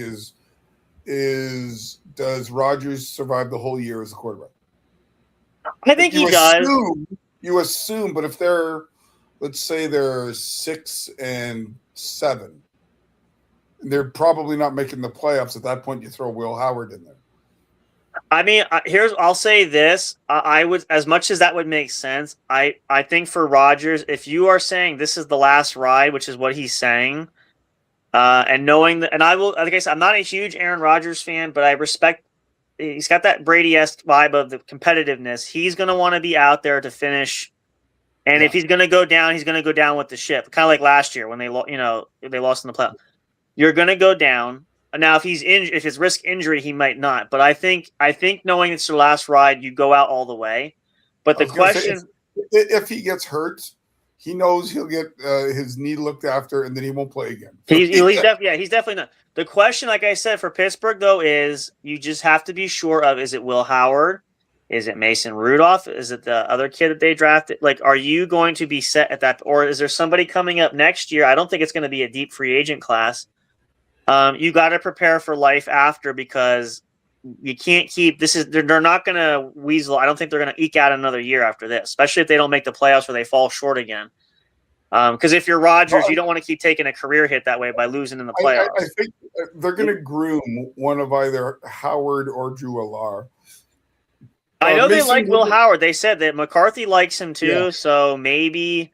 is does Rodgers survive the whole year as a quarterback? I think he does. You assume, but if let's say they're 6-7, and they're probably not making the playoffs at that point, you throw Will Howard in there. I mean, I'll say this. I would, as much as that would make sense, I think for Rodgers, if you are saying this is the last ride, which is what he's saying, and knowing that, and I will, like I said, I'm not a huge Aaron Rodgers fan, but I respect, he's got that Brady-esque vibe of the competitiveness. He's going to want to be out there to finish. And if he's going to go down, he's going to go down with the ship. Kind of like last year when they lost in the playoffs. You're going to go down. Now, if it's risk injury, he might not. But I think knowing it's your last ride, you go out all the way. But the question, if he gets hurt, he knows he'll get his knee looked after, and then he won't play again. He's definitely not. The question, like I said, for Pittsburgh though, is you just have to be sure of: is it Will Howard? Is it Mason Rudolph? Is it the other kid that they drafted? Like, are you going to be set at that, or is there somebody coming up next year? I don't think it's going to be a deep free agent class. You got to prepare for life after, because you can't keep this. They're not going to weasel. I don't think they're going to eke out another year after this, especially if they don't make the playoffs or they fall short again. Because if you're Rodgers, you don't want to keep taking a career hit that way by losing in the playoffs. I think they're going to groom one of either Howard or Drew Alar. I know they like Will Howard. They said that McCarthy likes him too, so maybe.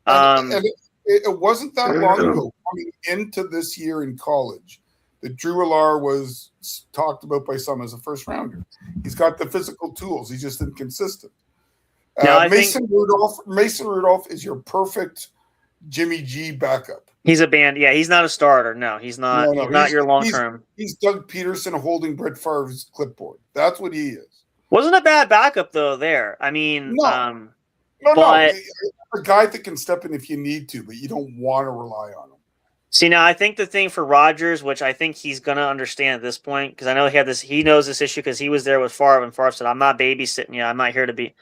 And it wasn't that long ago, coming into this year in college, that Drew Alar was talked about by some as a first rounder. He's got the physical tools. He's just inconsistent. Mason Rudolph is your perfect Jimmy G backup. He's a band. Yeah, he's not a starter. No, he's not. He's not your long term. He's Doug Peterson holding Brett Favre's clipboard. That's what he is. Wasn't a bad backup though. There, I mean, no, a guy that can step in if you need to, but you don't want to rely on him. See, now I think the thing for Rodgers, which I think he's going to understand at this point, because I know he knows this issue because he was there with Favre, and Favre said, "I'm not babysitting you. I'm not here to be."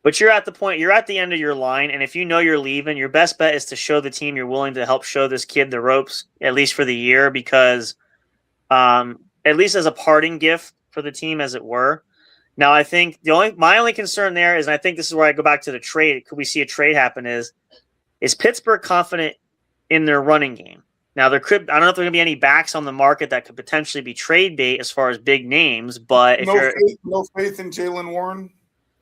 But you're at the end of your line, and if you know you're leaving, your best bet is to show the team you're willing to help show this kid the ropes, at least for the year, because at least as a parting gift for the team, as it were. Now, I think my only concern there is, and I think this is where I go back to the trade. Could we see a trade happen? Is Pittsburgh confident in their running game? Now, I don't know if there's going to be any backs on the market that could potentially be trade bait as far as big names, but no faith in Jalen Warren.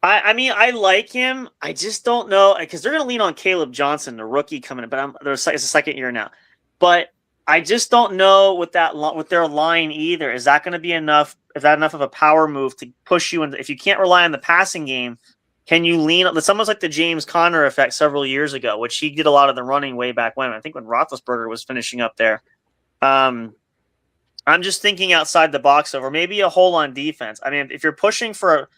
I mean, I like him. I just don't know because they're going to lean on Caleb Johnson, the rookie coming in. But it's a second year now. But I just don't know with their line either. Is that going to be enough? Is that enough of a power move to push you? If you can't rely on the passing game, can you lean? It's almost like the James Conner effect several years ago, which he did a lot of the running way back when. I think when Roethlisberger was finishing up there. I'm just thinking outside the box over maybe a hole on defense. I mean, if you're pushing for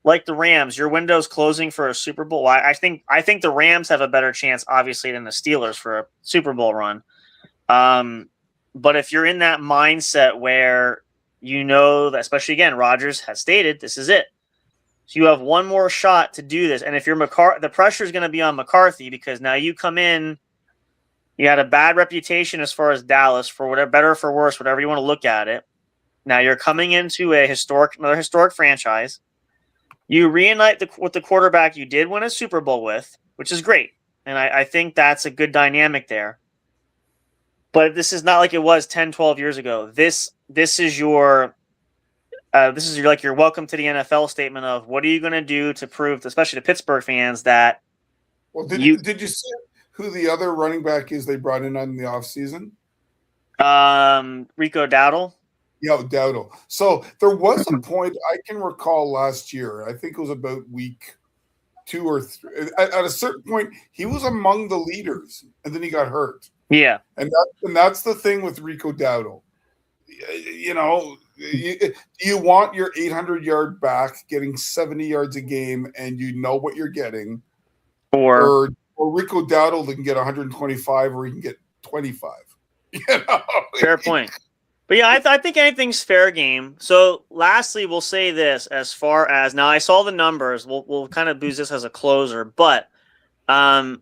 like the Rams, your window's closing for a Super Bowl. I think the Rams have a better chance, obviously, than the Steelers for a Super Bowl run. But if you're in that mindset where you know that, especially again, Rodgers has stated this is it. So you have one more shot to do this. And if you're the pressure is going to be on McCarthy because now you come in, you had a bad reputation as far as Dallas for whatever, better or for worse, whatever you want to look at it. Now you're coming into another historic franchise. You reunite with the quarterback you did win a Super Bowl with, which is great. And I think that's a good dynamic there. But this is not like it was 10, 12 years ago. This is your welcome to the NFL statement of what are you going to do to prove, especially to Pittsburgh fans, that did you see who the other running back is they brought in the offseason? Rico Dowdle. Yeah, Dowdle. So there was a point I can recall last year. I think it was about week 2 or 3. At a certain point, he was among the leaders, and then he got hurt. Yeah, and that's the thing with Rico Dowdle. You know, you want your 800-yard back getting 70 yards a game, and you know what you're getting, or Rico Dowdle that can get 125, or he can get 25. You know? Fair point. But yeah, I think anything's fair game. So lastly, we'll say this as far as now I saw the numbers. We'll kind of use this as a closer, but I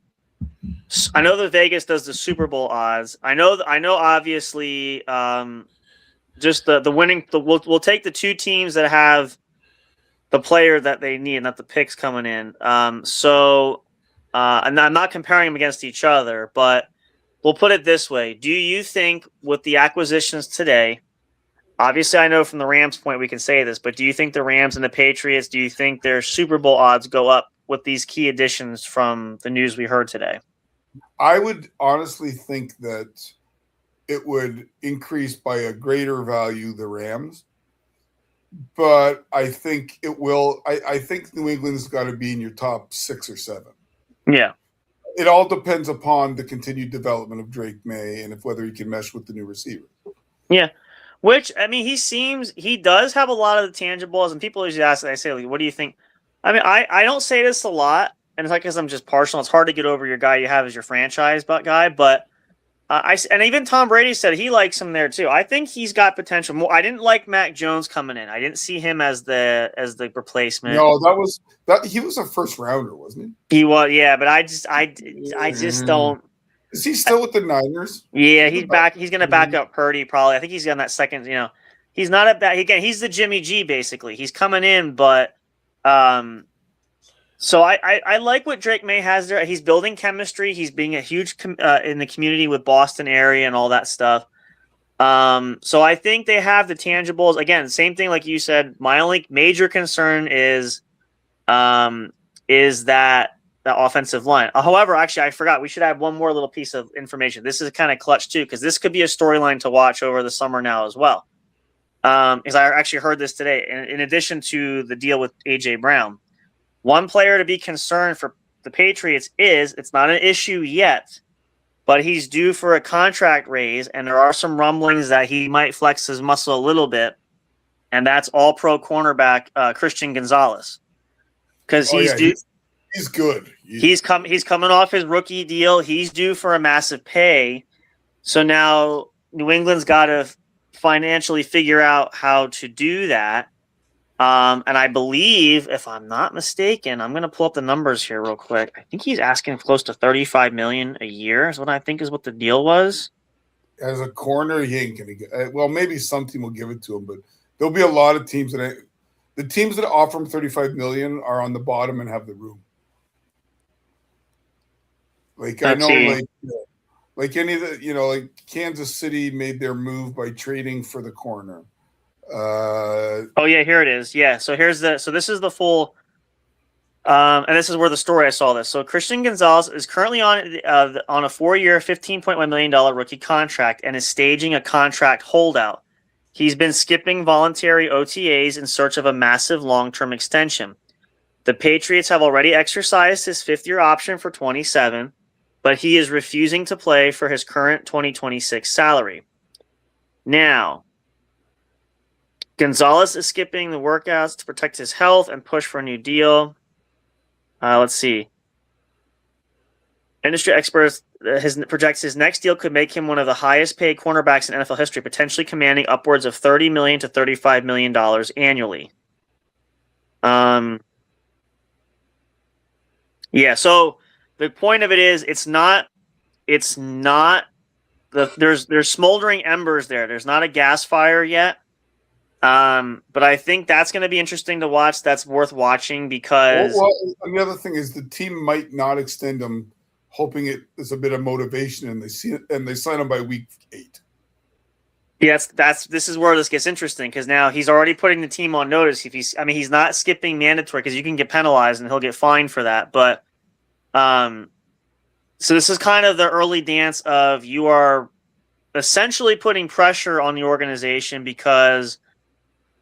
know that Vegas does the Super Bowl odds. I know obviously just the winning. We'll take the two teams that have the player that they need, not the picks coming in. And I'm not comparing them against each other, but we'll put it this way. Do you think with the acquisitions today, obviously I know from the Rams point we can say this, but do you think the Rams and the Patriots, do you think their Super Bowl odds go up with these key additions from the news we heard today? I would honestly think that it would increase by a greater value the Rams, but I think it will. I think New England's got to be in your top 6 or 7. Yeah. It all depends upon the continued development of Drake May and whether he can mesh with the new receiver. Yeah. Which, I mean, he does have a lot of the tangibles, and people usually ask, I say, like, what do you think? I mean, I don't say this a lot, and it's not because I'm just partial. It's hard to get over your guy you have as your franchise guy, but and even Tom Brady said he likes him there too. I think he's got potential. I didn't like Mac Jones coming in. I didn't see him as the replacement. No, he was a first rounder, wasn't he? He was, yeah, but I just don't. Is he still with the Niners? Yeah, he's back. He's going to back up Purdy probably. I think he's on that second. You know, he's not a bad. Again, he's the Jimmy G basically. He's coming in, but so I like what Drake May has there. He's building chemistry. He's being a huge in the community with Boston area and all that stuff. So I think they have the tangibles. Again, same thing like you said. My only major concern is that the offensive line. However, actually, I forgot. We should add one more little piece of information. This is kind of clutch too, because this could be a storyline to watch over the summer now as well. Because I actually heard this today. In addition to the deal with A.J. Brown, one player to be concerned for the Patriots it's not an issue yet, but he's due for a contract raise, and there are some rumblings that he might flex his muscle a little bit, and that's all-pro cornerback Christian Gonzalez. Because he's due. He's good. He's coming off his rookie deal. He's due for a massive pay. So now New England's got to financially figure out how to do that. And I believe, if I'm not mistaken, I'm going to pull up the numbers here real quick. I think he's asking close to $35 million a year is what I think is what the deal was. As a corner, he ain't gonna get. Well, maybe some team will give it to him, but there'll be a lot of teams the teams that offer him $35 million are on the bottom and have the room. Like I know, like any of the, like Kansas City made their move by trading for the corner. Oh yeah, here it is. Yeah, so this is the full, and this is where the story I saw this. So Christian Gonzalez is currently on a 4-year, $15.1 million rookie contract and is staging a contract holdout. He's been skipping voluntary OTAs in search of a massive long-term extension. The Patriots have already exercised his 5th-year option for 27, but he is refusing to play for his current 2026 salary. Now, Gonzalez is skipping the workouts to protect his health and push for a new deal. Let's see. Industry experts projects his next deal could make him one of the highest paid cornerbacks in NFL history, potentially commanding upwards of $30 million to $35 million annually. Yeah, so the point of it is it's not there's smoldering embers there. There's not a gas fire yet. But I think that's going to be interesting to watch. That's worth watching because. Well, and the other thing is the team might not extend him, hoping it is a bit of motivation, and they sign him by week 8. Yes, this is where this gets interesting because now he's already putting the team on notice. If he's not skipping mandatory because you can get penalized and he'll get fined for that. But, so this is kind of the early dance of you are essentially putting pressure on the organization because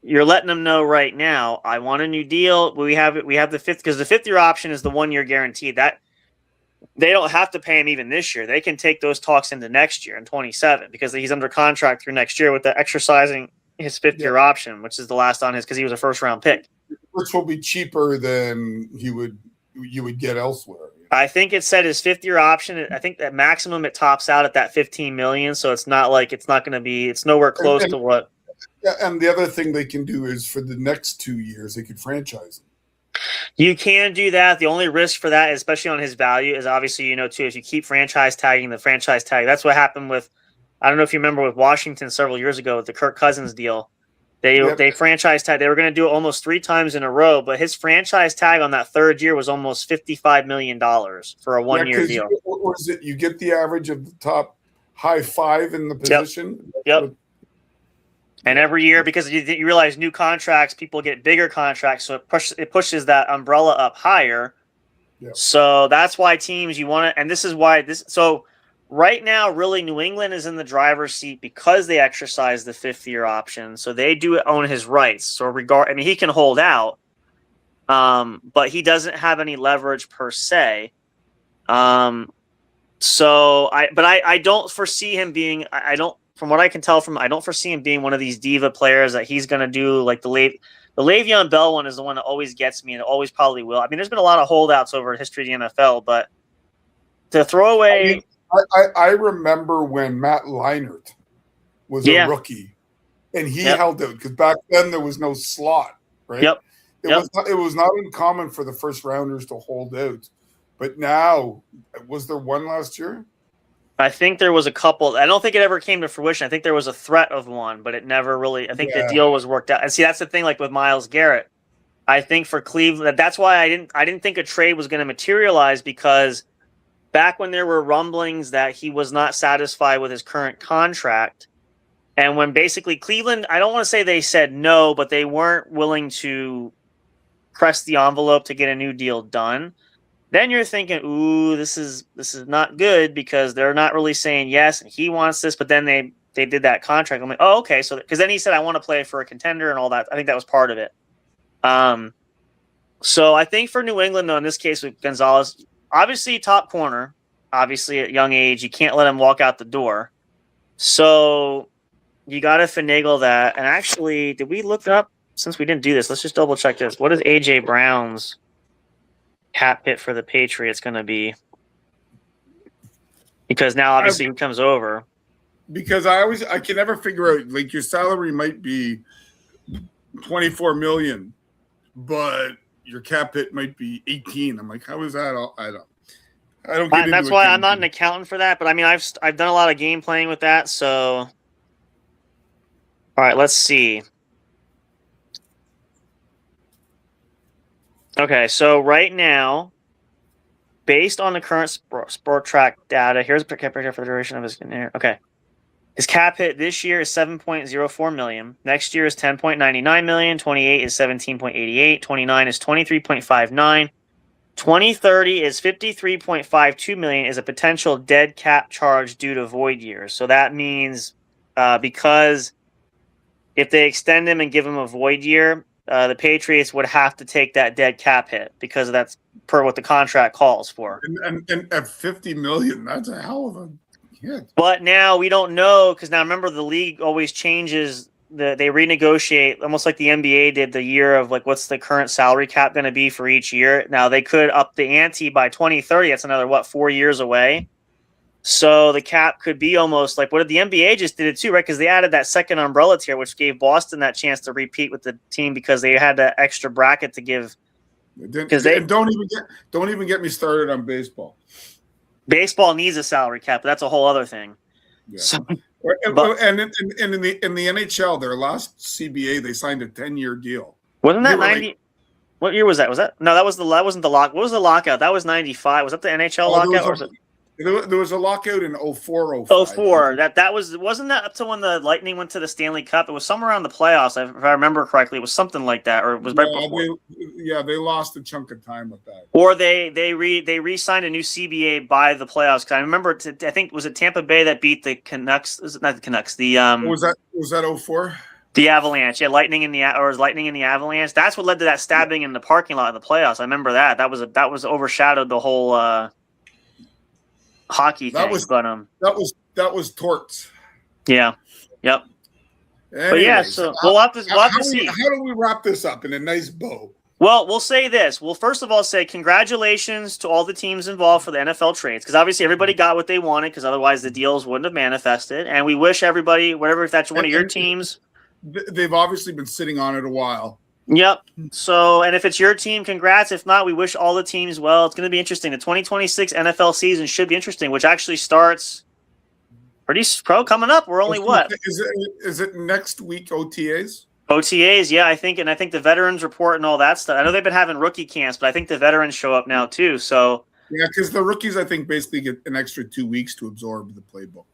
you're letting them know right now, I want a new deal. We have the 5th because the 5th-year option is the 1-year guarantee. That they don't have to pay him even this year. They can take those talks into next year in 27 because he's under contract through next year with the exercising his 5th-year option, which is the last on his because he was a first-round pick. Which will be cheaper than you would get elsewhere. I think it said his 5th-year option. I think that maximum it tops out at that $15 million. So it's not like it's not going to be. It's nowhere close to what. Yeah, and the other thing they can do is for the next 2 years they could franchise him. You can do that. The only risk for that, especially on his value, is obviously too, if you keep franchise tagging the franchise tag. That's what happened with. I don't know if you remember with Washington several years ago with the Kirk Cousins deal. They franchise tag. They were going to do it almost 3 times in a row, but his franchise tag on that 3rd year was almost $55 million for a 1-year deal. Or is it you get the average of the top high 5 in the position? Yep. And every year, because you realize new contracts, people get bigger contracts, so it pushes that umbrella up higher. Yep. So that's why teams you want to, and this is why this. So right now, really, New England is in the driver's seat because they exercise the 5th-year option, so they do own his rights. So he can hold out, but he doesn't have any leverage per se. I don't foresee him being. From what I can tell I don't foresee him being one of these diva players that he's going to do like the Le'Veon Bell one is the one that always gets me and it always probably will. I mean, there's been a lot of holdouts over the history of the NFL, but to throw away. I remember when Matt Leinart was a rookie and he held out because back then there was no slot, right? Yep. It was not uncommon for the first rounders to hold out. But now, was there one last year? I think there was a couple. I don't think it ever came to fruition. I think there was a threat of one, but it never really. I think the deal was worked out. And see, that's the thing. Like with Myles Garrett, I think for Cleveland, that's why I didn't think a trade was going to materialize because back when there were rumblings that he was not satisfied with his current contract, and when basically Cleveland, I don't want to say they said no, but they weren't willing to press the envelope to get a new deal done. Then you're thinking, ooh, this is not good because they're not really saying yes, and he wants this. But then they did that contract. I'm like, oh, okay. So because then he said, I want to play for a contender and all that. I think that was part of it. So I think for New England, though, in this case with Gonzalez, obviously top corner, obviously at young age, you can't let him walk out the door. So you got to finagle that. And actually, did we look up since we didn't do this? Let's just double check this. What is AJ Brown's cap hit for the Patriots going to be? Because now obviously he comes over. Because I can never figure out, like, your salary might be 24 million, but your cap hit might be 18. I'm like, how is that? I don't get into that's it. why I'm not an accountant for that. But I mean, I've done a lot of game playing with that. So, all right, let's see. Okay, so right now, based on the current sport track data, here's a picture for the duration of his. Okay, his cap hit this year is 7.04 million. Next year is 10.99 million. 28 is 17.88. 29 is 23.59. 2030 is 53.52 million. Is a potential dead cap charge due to void years. So that means because if they extend him and give him a void year, the Patriots would have to take that dead cap hit because that's per what the contract calls for. And at 50 million, that's a hell of a hit. But now we don't know because now remember the league always changes. They renegotiate almost like the NBA did the year of like what's the current salary cap going to be for each year. Now they could up the ante by 2030. That's another 4 years away. So the cap could be almost like what the NBA just did it too, right? Because they added that second umbrella tier, which gave Boston that chance to repeat with the team because they had that extra bracket to give. Because don't even get me started on baseball. Baseball needs a salary cap, but that's a whole other thing. Yeah. So, and in the NHL, their last CBA, they signed a 10-year deal. Wasn't that 90? What year was that? That wasn't the lock. What was the lockout? That was 95. Was that the NHL lockout? Or was it? There was a lockout in 04, 05. 04. Wasn't that up to when the Lightning went to the Stanley Cup? It was somewhere around the playoffs, if I remember correctly. It was something like that, or it was right before. They lost a chunk of time with that. Or they re-signed a new CBA by the playoffs. Because I remember, I think was it Tampa Bay that beat the Canucks? Was it not the Canucks? Was that 04? The Avalanche, yeah, Lightning in the Avalanche. That's what led to that stabbing in the parking lot of the playoffs. I remember that. That was overshadowed the whole. Hockey thing, that was torts. Yeah, yep. Anyways, but yeah, so we'll have to see. How do we wrap this up in a nice bow? Well, we'll say this. We'll first of all say congratulations to all the teams involved for the NFL trades because obviously everybody got what they wanted because otherwise the deals wouldn't have manifested. And we wish everybody, whatever, if that's one of your teams. They've obviously been sitting on it a while. Yep. So, and if it's your team, congrats. If not, we wish all the teams well. It's going to be interesting. The 2026 NFL season should be interesting, which actually starts pretty coming up. We're only what? Is it next week OTAs? OTAs, yeah, I think the veterans report and all that stuff. I know they've been having rookie camps, but I think the veterans show up now too. So yeah, because the rookies, I think, basically get an extra 2 weeks to absorb the playbook.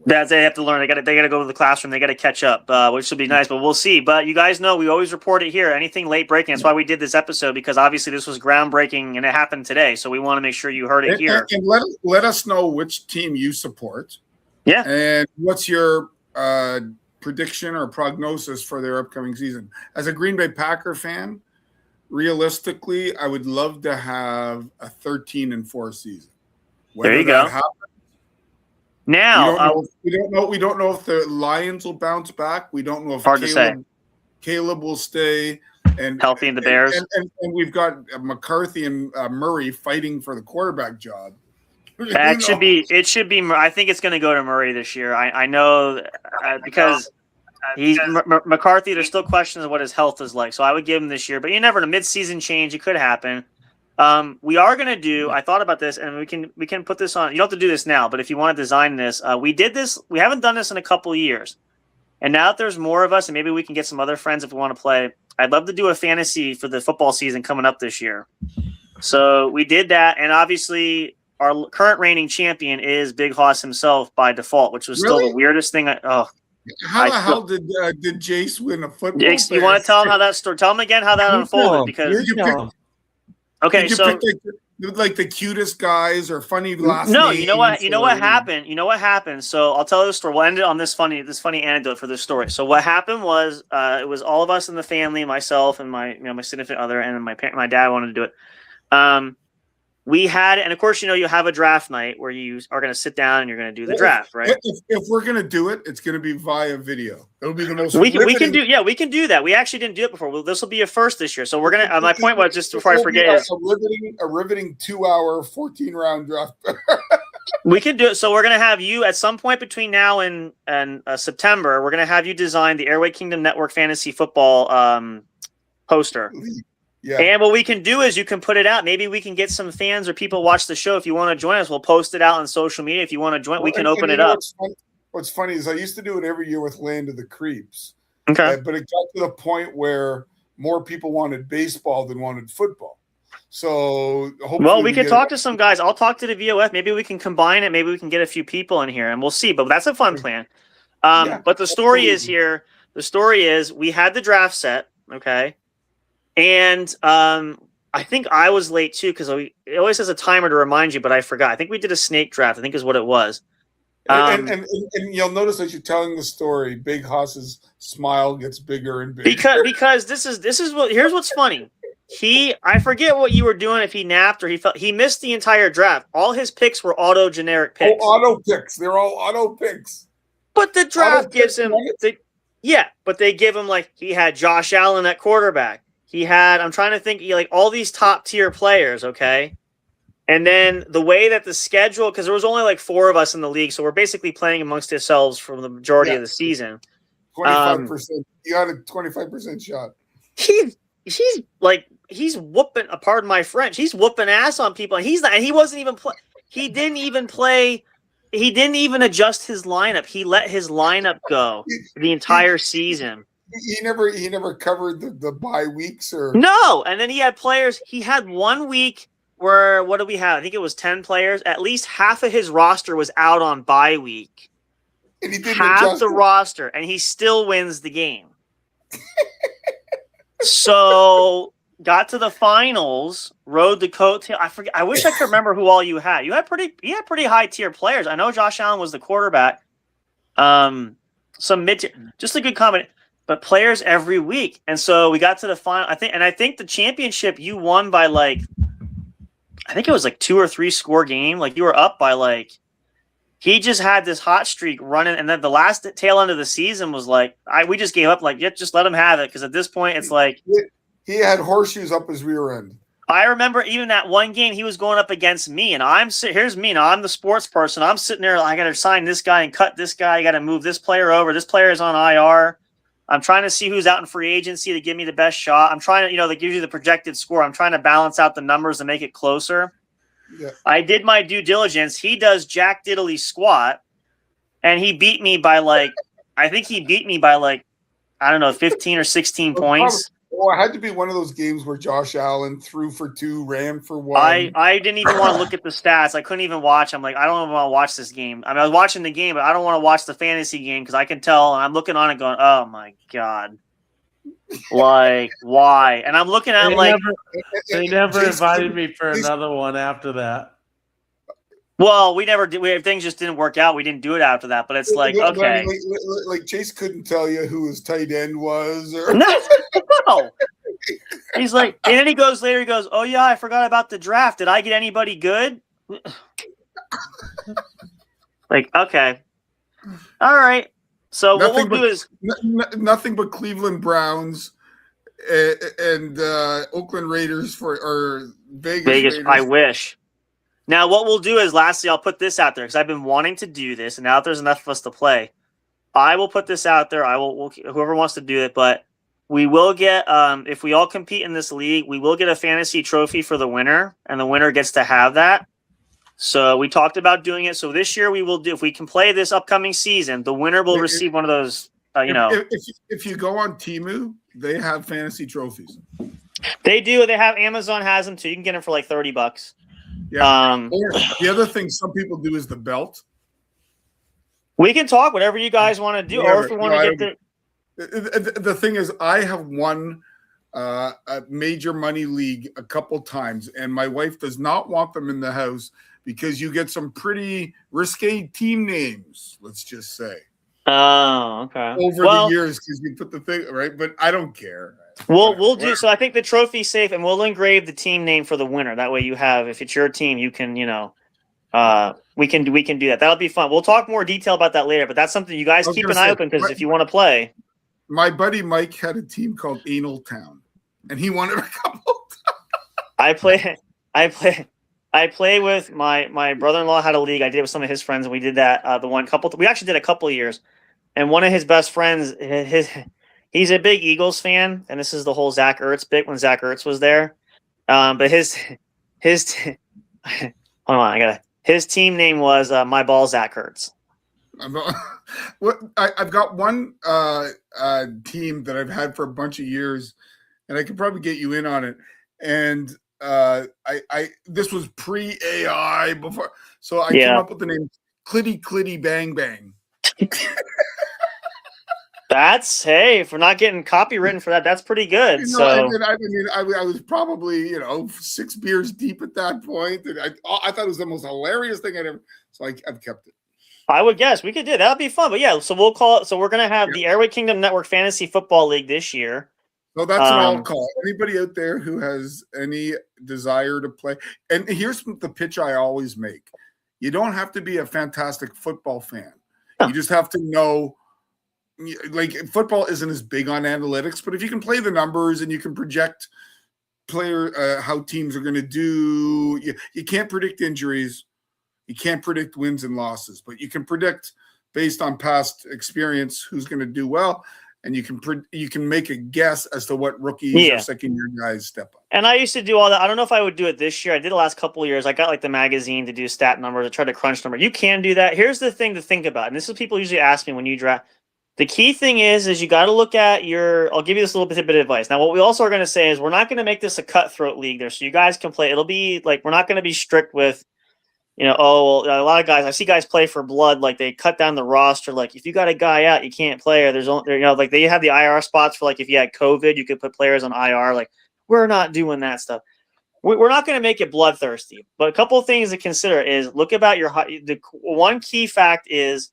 They have to learn. They got to go to the classroom. They got to catch up, which will be nice. But we'll see. But you guys know we always report it here. Anything late breaking. That's why we did this episode because obviously this was groundbreaking and it happened today. So we want to make sure you heard it here. And let us know which team you support. Yeah. And what's your prediction or prognosis for their upcoming season? As a Green Bay Packer fan, realistically, I would love to have a 13-4 season. There you go. Now we don't know if the Lions will bounce back. We don't know if Caleb will stay and healthy in the Bears. And we've got McCarthy and Murray fighting for the quarterback job. It should be. I think it's going to go to Murray this year. I know because McCarthy. There's still questions of what his health is like, so I would give him this year. But you never know. Mid-season change, it could happen. We are going to do. I thought about this, and we can put this on. You don't have to do this now, but if you want to design this, we did this. We haven't done this in a couple of years, and now that there's more of us, and maybe we can get some other friends if we want to play. I'd love to do a fantasy for the football season coming up this year. So we did that, and obviously our current reigning champion is Big Hoss himself by default, which was still the weirdest thing. How the hell did Jace win a football? Jace, you want to tell him how that story? Tell him again how that unfolded because. Okay, so like the cutest guys or funny last no, names. you know what happened. You know what happened. So I'll tell you the story. We'll end it on this funny anecdote for this story. So what happened was, it was all of us in the family, myself and my significant other, and my dad wanted to do it. We had, and of course, you have a draft night where you are going to sit down and you're going to do the draft, right? If we're going to do it, it's going to be via video. It'll be the most. We can do that. We actually didn't do it before. This will be a first this year. So we're gonna. My point was just before I forget is a riveting 2-hour 14-round draft. We could do it. So we're going to have you at some point between now and September. We're going to have you design the Airway Kingdom Network Fantasy Football poster. Yeah. And what we can do is you can put it out. Maybe we can get some fans or people watch the show. If you want to join us, we'll post it out on social media. If you want to join, we can open it up. What's funny is I used to do it every year with Land of the Creeps. Okay. But it got to the point where more people wanted baseball than wanted football. So hopefully we could talk to some guys. I'll talk to the VOF. Maybe we can combine it. Maybe we can get a few people in here, and we'll see. But that's a fun plan. But the story is here. The story is we had the draft set, okay? And I think I was late too because it always has a timer to remind you, but I forgot. I think we did a snake draft, I think is what it was. And you'll notice as you're telling the story, Big Haas's smile gets bigger and bigger. Because this is what here's what's funny. I forget what you were doing, if he napped or he missed the entire draft. All his picks were auto generic picks. Oh, auto picks. They're all auto picks. But the draft gives him but they give him like he had Josh Allen at quarterback. He had, I'm trying to think, like all these top tier players, okay? And then the way that the schedule, because there was only like 4 of us in the league, so we're basically playing amongst ourselves for the majority of the season. 25%. You got a 25% shot. He's whooping, pardon my French, he's whooping ass on people. And he wasn't even play. He didn't even adjust his lineup. He let his lineup go the entire season. He never covered the bye weeks or no. And then he had players. He had 1 week where what do we have? I think it was 10 players. At least half of his roster was out on bye week. And he didn't half the roster, and he still wins the game. So got to the finals, rode the coattail. I forget. I wish I could remember who all you had. You had pretty high tier players. I know Josh Allen was the quarterback. Some mid, just a good comment. But players every week. And so we got to the final. I think the championship you won by I think it was 2 or 3 score game. Like you were up by he just had this hot streak running. And then the last tail end of the season was we just gave up just let him have it. Cause at this point it's he had horseshoes up his rear end. I remember even that one game he was going up against me, and here's me. Now I'm the sports person. I'm sitting there. I got to sign this guy and cut this guy. I got to move this player over. This player is on IR. I'm trying to see who's out in free agency to give me the best shot. I'm trying to, that gives you the projected score. I'm trying to balance out the numbers and make it closer. Yeah. I did my due diligence. He does Jack Diddley squat, and he beat me by I think he beat me by I don't know, 15 or 16 points. It had to be one of those games where Josh Allen threw for 2, ran for 1. I didn't even want to look at the stats. I couldn't even watch. I'm I don't even want to watch this game. I was watching the game, but I don't want to watch the fantasy game because I can tell. And I'm looking on it going, oh, my God. Why? And I'm looking at They never invited me for another one after that. Well, we never did. Things just didn't work out. We didn't do it after that. But it's okay. Chase couldn't tell you who his tight end was. Or No. He's and then he goes later. He goes, "Oh yeah, I forgot about the draft. Did I get anybody good?" Okay, all right. So what we'll do is nothing but Cleveland Browns and Oakland Raiders or Vegas. Raiders. I wish. Now, what we'll do is, lastly, I'll put this out there because I've been wanting to do this, and now that there's enough of us to play, I will put this out there. Whoever wants to do it, but we will get, if we all compete in this league, we will get a fantasy trophy for the winner, and the winner gets to have that. So we talked about doing it. So this year we will do, if we can play this upcoming season, the winner will receive one of those, If you go on Temu, they have fantasy trophies. They do. They have, Amazon has them too. You can get them for $30. Yeah. The other thing some people do is the belt. We can talk whatever you guys want to do, or if we want to get the thing is, I have won a major money league a couple times, and my wife does not want them in the house because you get some pretty risque team names. Let's just say. Oh, okay. Over the years, because you put the thing right, but I don't care. We'll do so. I think the trophy's safe, and we'll engrave the team name for the winner. That way, you have, if it's your team, you can, we can do that. That'll be fun. We'll talk more detail about that later. But that's something you guys keep an eye open because if you want to play. My buddy Mike had a team called Anal Town, and he won it a couple times. I play with my brother-in-law had a league. I did it with some of his friends, and we did that. We actually did a couple of years, and one of his best friends, he's a big Eagles fan, and this is the whole Zach Ertz bit when Zach Ertz was there. But his hold on, his team name was My Ball Zach Ertz. I've got one team that I've had for a bunch of years, and I could probably get you in on it. And I this was pre-AI before, so I came up with the name Clitty Clitty Bang Bang. That's if we're not getting copywritten for that, that's pretty good. I was probably 6 beers deep at that point, and I thought it was the most hilarious thing I'd ever. So I've kept it. I would guess we could do that'd be fun. But yeah, so we'll call it. So we're gonna have the Airway Kingdom Network Fantasy Football League this year. So that's what I'll call it. Anybody out there who has any desire to play, and here's the pitch I always make: you don't have to be a fantastic football fan. No. You just have to know. Like, football isn't as big on analytics, but if you can play the numbers and you can project how teams are going to do, you can't predict injuries, you can't predict wins and losses, but you can predict based on past experience who's going to do well, and you can make a guess as to what rookies or second-year guys step up. And I used to do all that. I don't know if I would do it this year. I did the last couple of years. I got like the magazine to do stat numbers. I tried to crunch numbers. You can do that. Here's the thing to think about, and this is what people usually ask me when you draft. The key thing is you got to look at I'll give you this little bit of advice. Now, what we also are going to say is we're not going to make this a cutthroat league there, so you guys can play. It'll be like, we're not going to be strict with, a lot of guys, I see guys play for blood, like they cut down the roster. Like, if you got a guy out, you can't play, or there's only, like they have the IR spots for, like, if you had COVID, you could put players on IR. Like, we're not doing that stuff. We're not going to make it bloodthirsty, but a couple of things to consider is look about the one key fact is,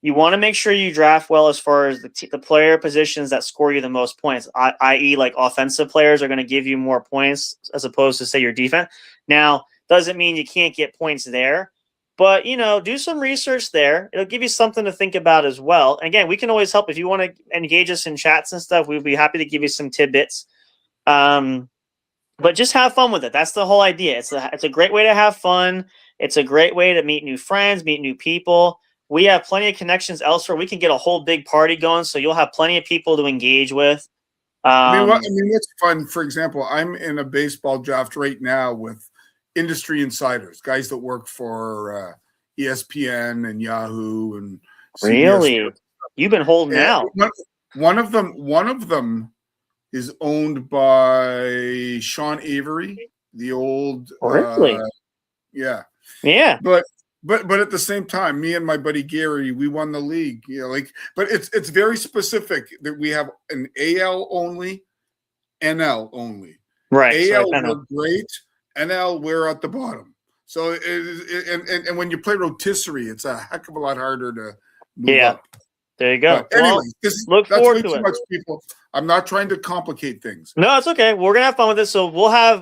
you want to make sure you draft well as far as the player positions that score you the most points, i.e. like offensive players are going to give you more points as opposed to, say, your defense. Now, doesn't mean you can't get points there, but, do some research there. It'll give you something to think about as well. And again, we can always help. If you want to engage us in chats and stuff, we'd be happy to give you some tidbits. But just have fun with it. That's the whole idea. It's a great way to have fun. It's a great way to meet new friends, meet new people. We have plenty of connections elsewhere. We can get a whole big party going, so you'll have plenty of people to engage with. What's fun, for example, I'm in a baseball draft right now with industry insiders, guys that work for ESPN and Yahoo and CBS. Really? You've been holding out. One of them is owned by Sean Avery, the old yeah. But at the same time, me and my buddy Gary, we won the league. But it's very specific that we have an AL only, NL only. Right. AL we're great, NL we're at the bottom. So and when you play rotisserie, it's a heck of a lot harder to move up. There you go. But anyway, look forward to it. Much, people. I'm not trying to complicate things. No, it's okay. We're gonna have fun with it. So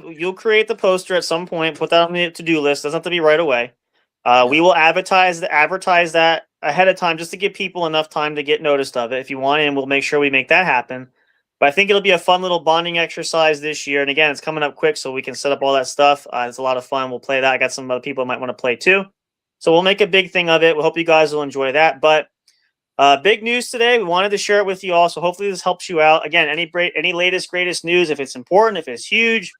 you'll create the poster at some point, put that on the to-do list. Doesn't have to be right away. We will advertise that ahead of time just to give people enough time to get noticed of it if you want, and we'll make sure we make that happen. But I think it'll be a fun little bonding exercise this year. And again, it's coming up quick, so we can set up all that stuff. It's a lot of fun. We'll play that. I got some other people who might want to play too. So we'll make a big thing of it. We hope you guys will enjoy that. But big news today. We wanted to share it with you all. So hopefully this helps you out. Again, any latest, greatest news, if it's important, if it's huge,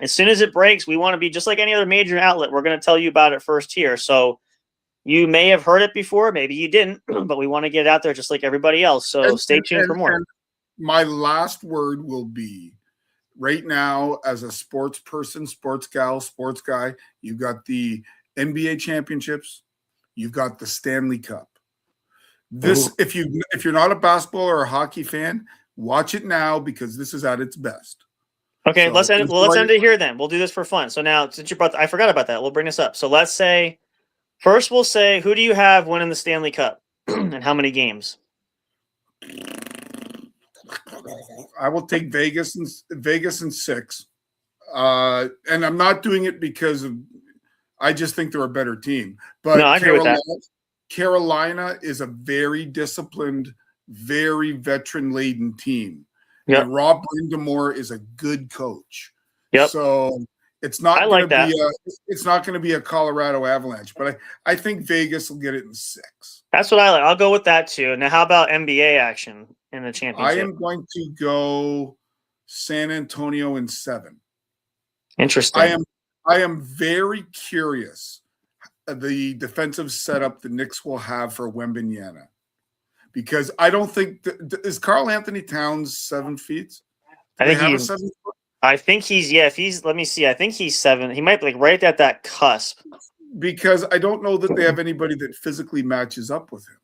as soon as it breaks, we want to be just like any other major outlet. We're going to tell you about it first here. So you may have heard it before, maybe you didn't, but we want to get it out there just like everybody else. So stay tuned for more. My last word will be, right now, as a sports person, sports gal, sports guy, you've got the NBA championships, you've got the Stanley Cup. If you're not a basketball or a hockey fan, watch it now because this is at its best. Okay, so let's end it here then. We'll do this for fun. So now, since I forgot about that. We'll bring this up. So let's say, first we'll say, who do you have winning the Stanley Cup and how many games? I will take Vegas in 6. And I'm not doing it because I just think they're a better team. But no, I agree with that. Carolina is a very disciplined, very veteran-laden team. Yep. And Rob Brindamore is a good coach. Yep. So It's not I going like to that. be it's not going to be a Colorado Avalanche, but I think Vegas will get it in 6. That's what I like. I'll go with that too. Now, how about NBA action in the I championship? am going to go San Antonio in 7. Interesting. I am very curious the defensive setup the Knicks will have for Wembanyama, because I don't think is Karl Anthony Towns 7 feet. Do they have a 7 foot? I think he's If he's, let me see. I think he's 7. He might be like right at that cusp. Because I don't know that they have anybody that physically matches up with him.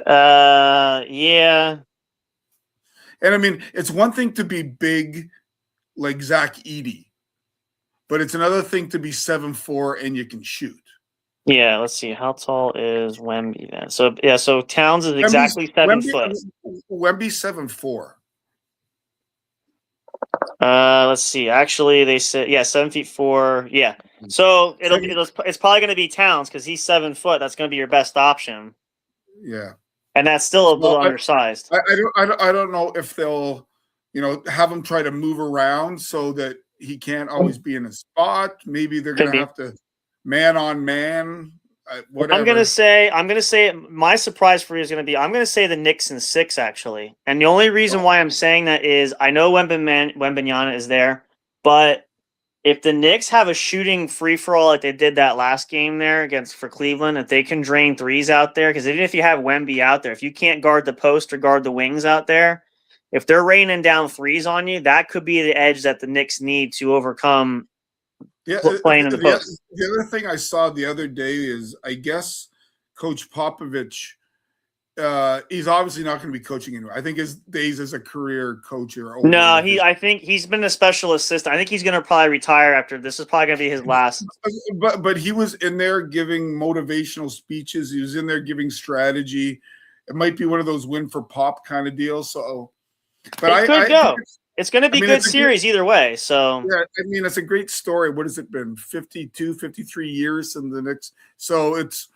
Yeah. And I mean, it's one thing to be big like Zach Edey, but it's another thing to be 7'4" and you can shoot. Yeah, let's see. How tall is Wemby then? So Towns is exactly 7 foot. Wemby's 7'4". Let's see. Actually, they said 7'4". Yeah. So it's probably going to be Towns because he's 7 foot. That's going to be your best option. Yeah. And that's still a little undersized. I don't know if they'll, have him try to move around so that he can't always be in a spot. Maybe they're going to have to man on man. Whatever. I'm gonna say my surprise for you is gonna be I'm gonna say the Knicks in 6 actually, and the only reason why I'm saying that is I know Wembanyama is there, but if the Knicks have a shooting free for all like they did that last game there for Cleveland, if they can drain threes out there, because even if you have Wemby out there, if you can't guard the post or guard the wings out there, if they're raining down threes on you, that could be the edge that the Knicks need to overcome. Playing in the post. The other thing I saw the other day is I guess Coach Popovich, he's obviously not going to be coaching anymore. I think his days as a career coach are over. No, I think he's been a special assistant. I think he's going to probably retire after this. Is probably going to be his last. But he was in there giving motivational speeches. He was in there giving strategy. It might be one of those win for Pop kind of deals. So, but it could go. It's going to be a good series either way. So yeah, I mean, it's a great story. What has it been? 52, 53 years in the next. So it's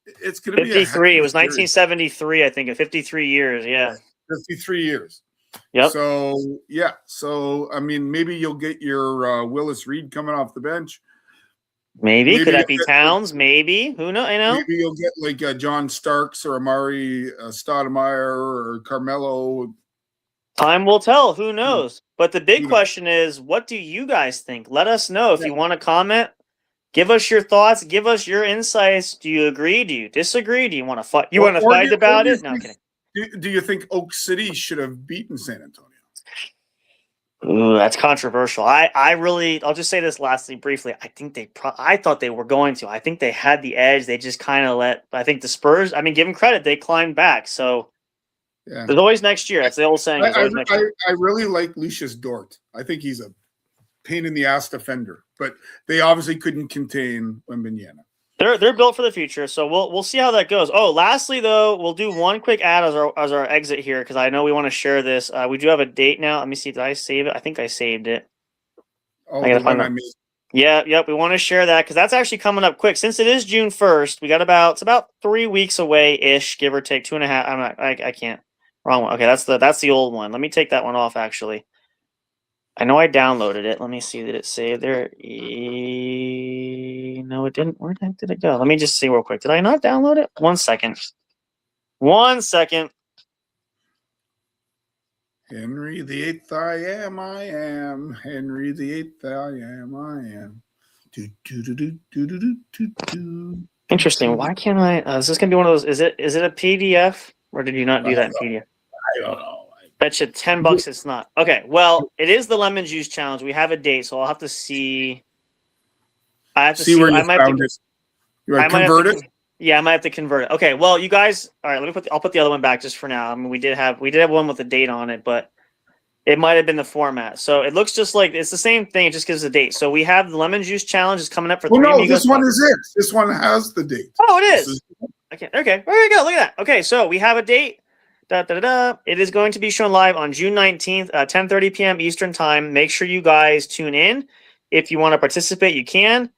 going to be 53. It was 1973, I think. 53 years. Yeah. 53 years. Yep. So yeah. So I mean, maybe you'll get your Willis Reed coming off the bench. Maybe could that be Towns? Maybe. Who knows? Maybe you'll get like John Starks or Amari Stoudemire or Carmelo. Time will tell. Who knows? But the big question is, what do you guys think? Let us know if you want to comment. Give us your thoughts. Give us your insights. Do you agree? Do you disagree? Do you want to fight? You want to fight about it? No, I'm kidding. Do you think Oak City should have beaten San Antonio? Ooh, that's controversial. I'll just say this lastly briefly. I think I thought they were going to. I think they had the edge. They just kind of I think the Spurs, I mean, give them credit. They climbed back. So. Yeah. There's always next year. That's the old saying. I really like Lucius Dort. I think he's a pain in the ass defender, but they obviously couldn't contain Wembanyama. They're built for the future, so we'll see how that goes. Oh, lastly though, we'll do one quick ad as our exit here because I know we want to share this. We do have a date now. Let me see. Did I save it? I think I saved it. Oh, I gotta find it. Yeah. We want to share that because that's actually coming up quick. Since it is June 1st, we got it's about 3 weeks away ish, give or take 2.5. I can't. Wrong one. Okay, that's the old one. Let me take that one off, actually. I know I downloaded it. Let me see. Did it save there? No, it didn't. Where the heck did it go? Let me just see real quick. Did I not download it? 1 second. 1 second. Henry the Eighth, I am. Henry the Eighth, I am. Interesting. Why can't I? Is this gonna be one of those? Is it a PDF? Or did you not do that in PDF? I don't know. Bet you $10 it's not. Okay, well, it is the lemon juice challenge. We have a date, so I'll have to see. I have to see where you found it. You want to convert it? Yeah, I might have to convert it. Okay, well, you guys. All right, I'll put the other one back just for now. I mean, we did have one with a date on it, but it might have been the format. So it looks just like it's the same thing. It just gives a date. So we have the lemon juice challenge is coming up for 3 No, this one is it. This one has the date. Oh, it is. Okay, there we go. Look at that. Okay, so we have a date. It is going to be shown live on June 19th, 10:30 p.m. Eastern Time. Make sure you guys tune in. If you want to participate, you can.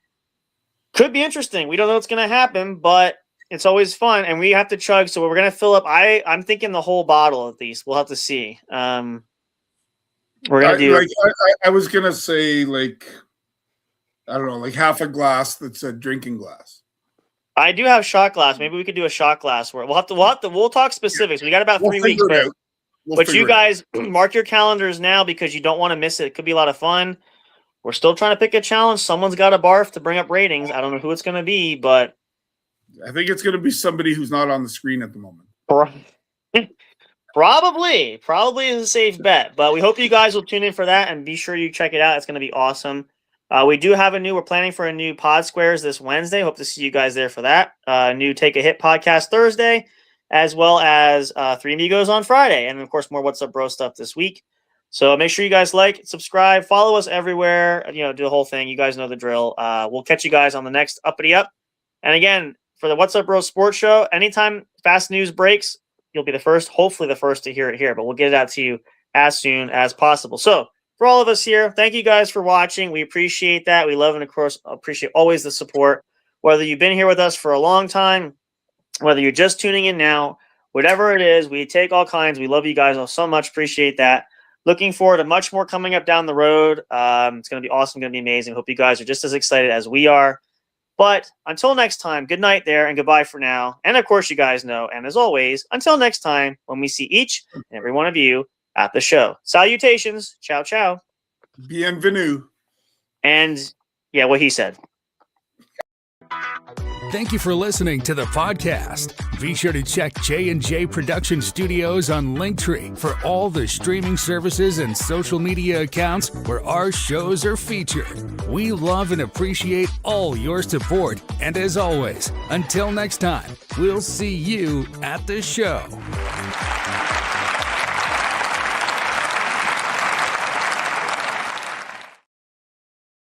Could be interesting. We don't know what's going to happen, but it's always fun, and we have to chug. So we're going to fill up. I'm thinking the whole bottle at least. We'll have to see. We're going to do. I was going to say I don't know, like half a glass that's a drinking glass. I do have shot glass. Maybe we could do a shot glass where we'll talk specifics. We got about 3 weeks, but you guys mark your calendars now because you don't want to miss it. It could be a lot of fun. We're still trying to pick a challenge. Someone's got a barf to bring up ratings. I don't know who it's going to be, but I think it's going to be somebody who's not on the screen at the moment. Probably is a safe bet. But we hope you guys will tune in for that and be sure you check it out. It's going to be awesome. We're planning for a new Pod Squares this Wednesday. Hope to see you guys there for that. New Take a Hit podcast Thursday, as well as Three Amigos on Friday. And, of course, more What's Up Bro stuff this week. So make sure you guys like, subscribe, follow us everywhere. Do the whole thing. You guys know the drill. We'll catch you guys on the next Uppity Up. And, again, for the What's Up Bro Sports Show, anytime Fast News breaks, you'll be the first, hopefully the first to hear it here. But we'll get it out to you as soon as possible. So, for all of us here, thank you guys for watching. We appreciate that. We love and, of course, appreciate always the support. Whether you've been here with us for a long time, whether you're just tuning in now, whatever it is, we take all kinds. We love you guys all so much. Appreciate that. Looking forward to much more coming up down the road. It's going to be awesome. Going to be amazing. Hope you guys are just as excited as we are. But until next time, good night there and goodbye for now. And, of course, you guys know, and as always, until next time when we see each and every one of you at the show. Salutations. Ciao, ciao. Bienvenue. And, yeah, what he said. Thank you for listening to the podcast. Be sure to check J&J Production Studios on Linktree for all the streaming services and social media accounts where our shows are featured. We love and appreciate all your support. And as always, until next time, we'll see you at the show.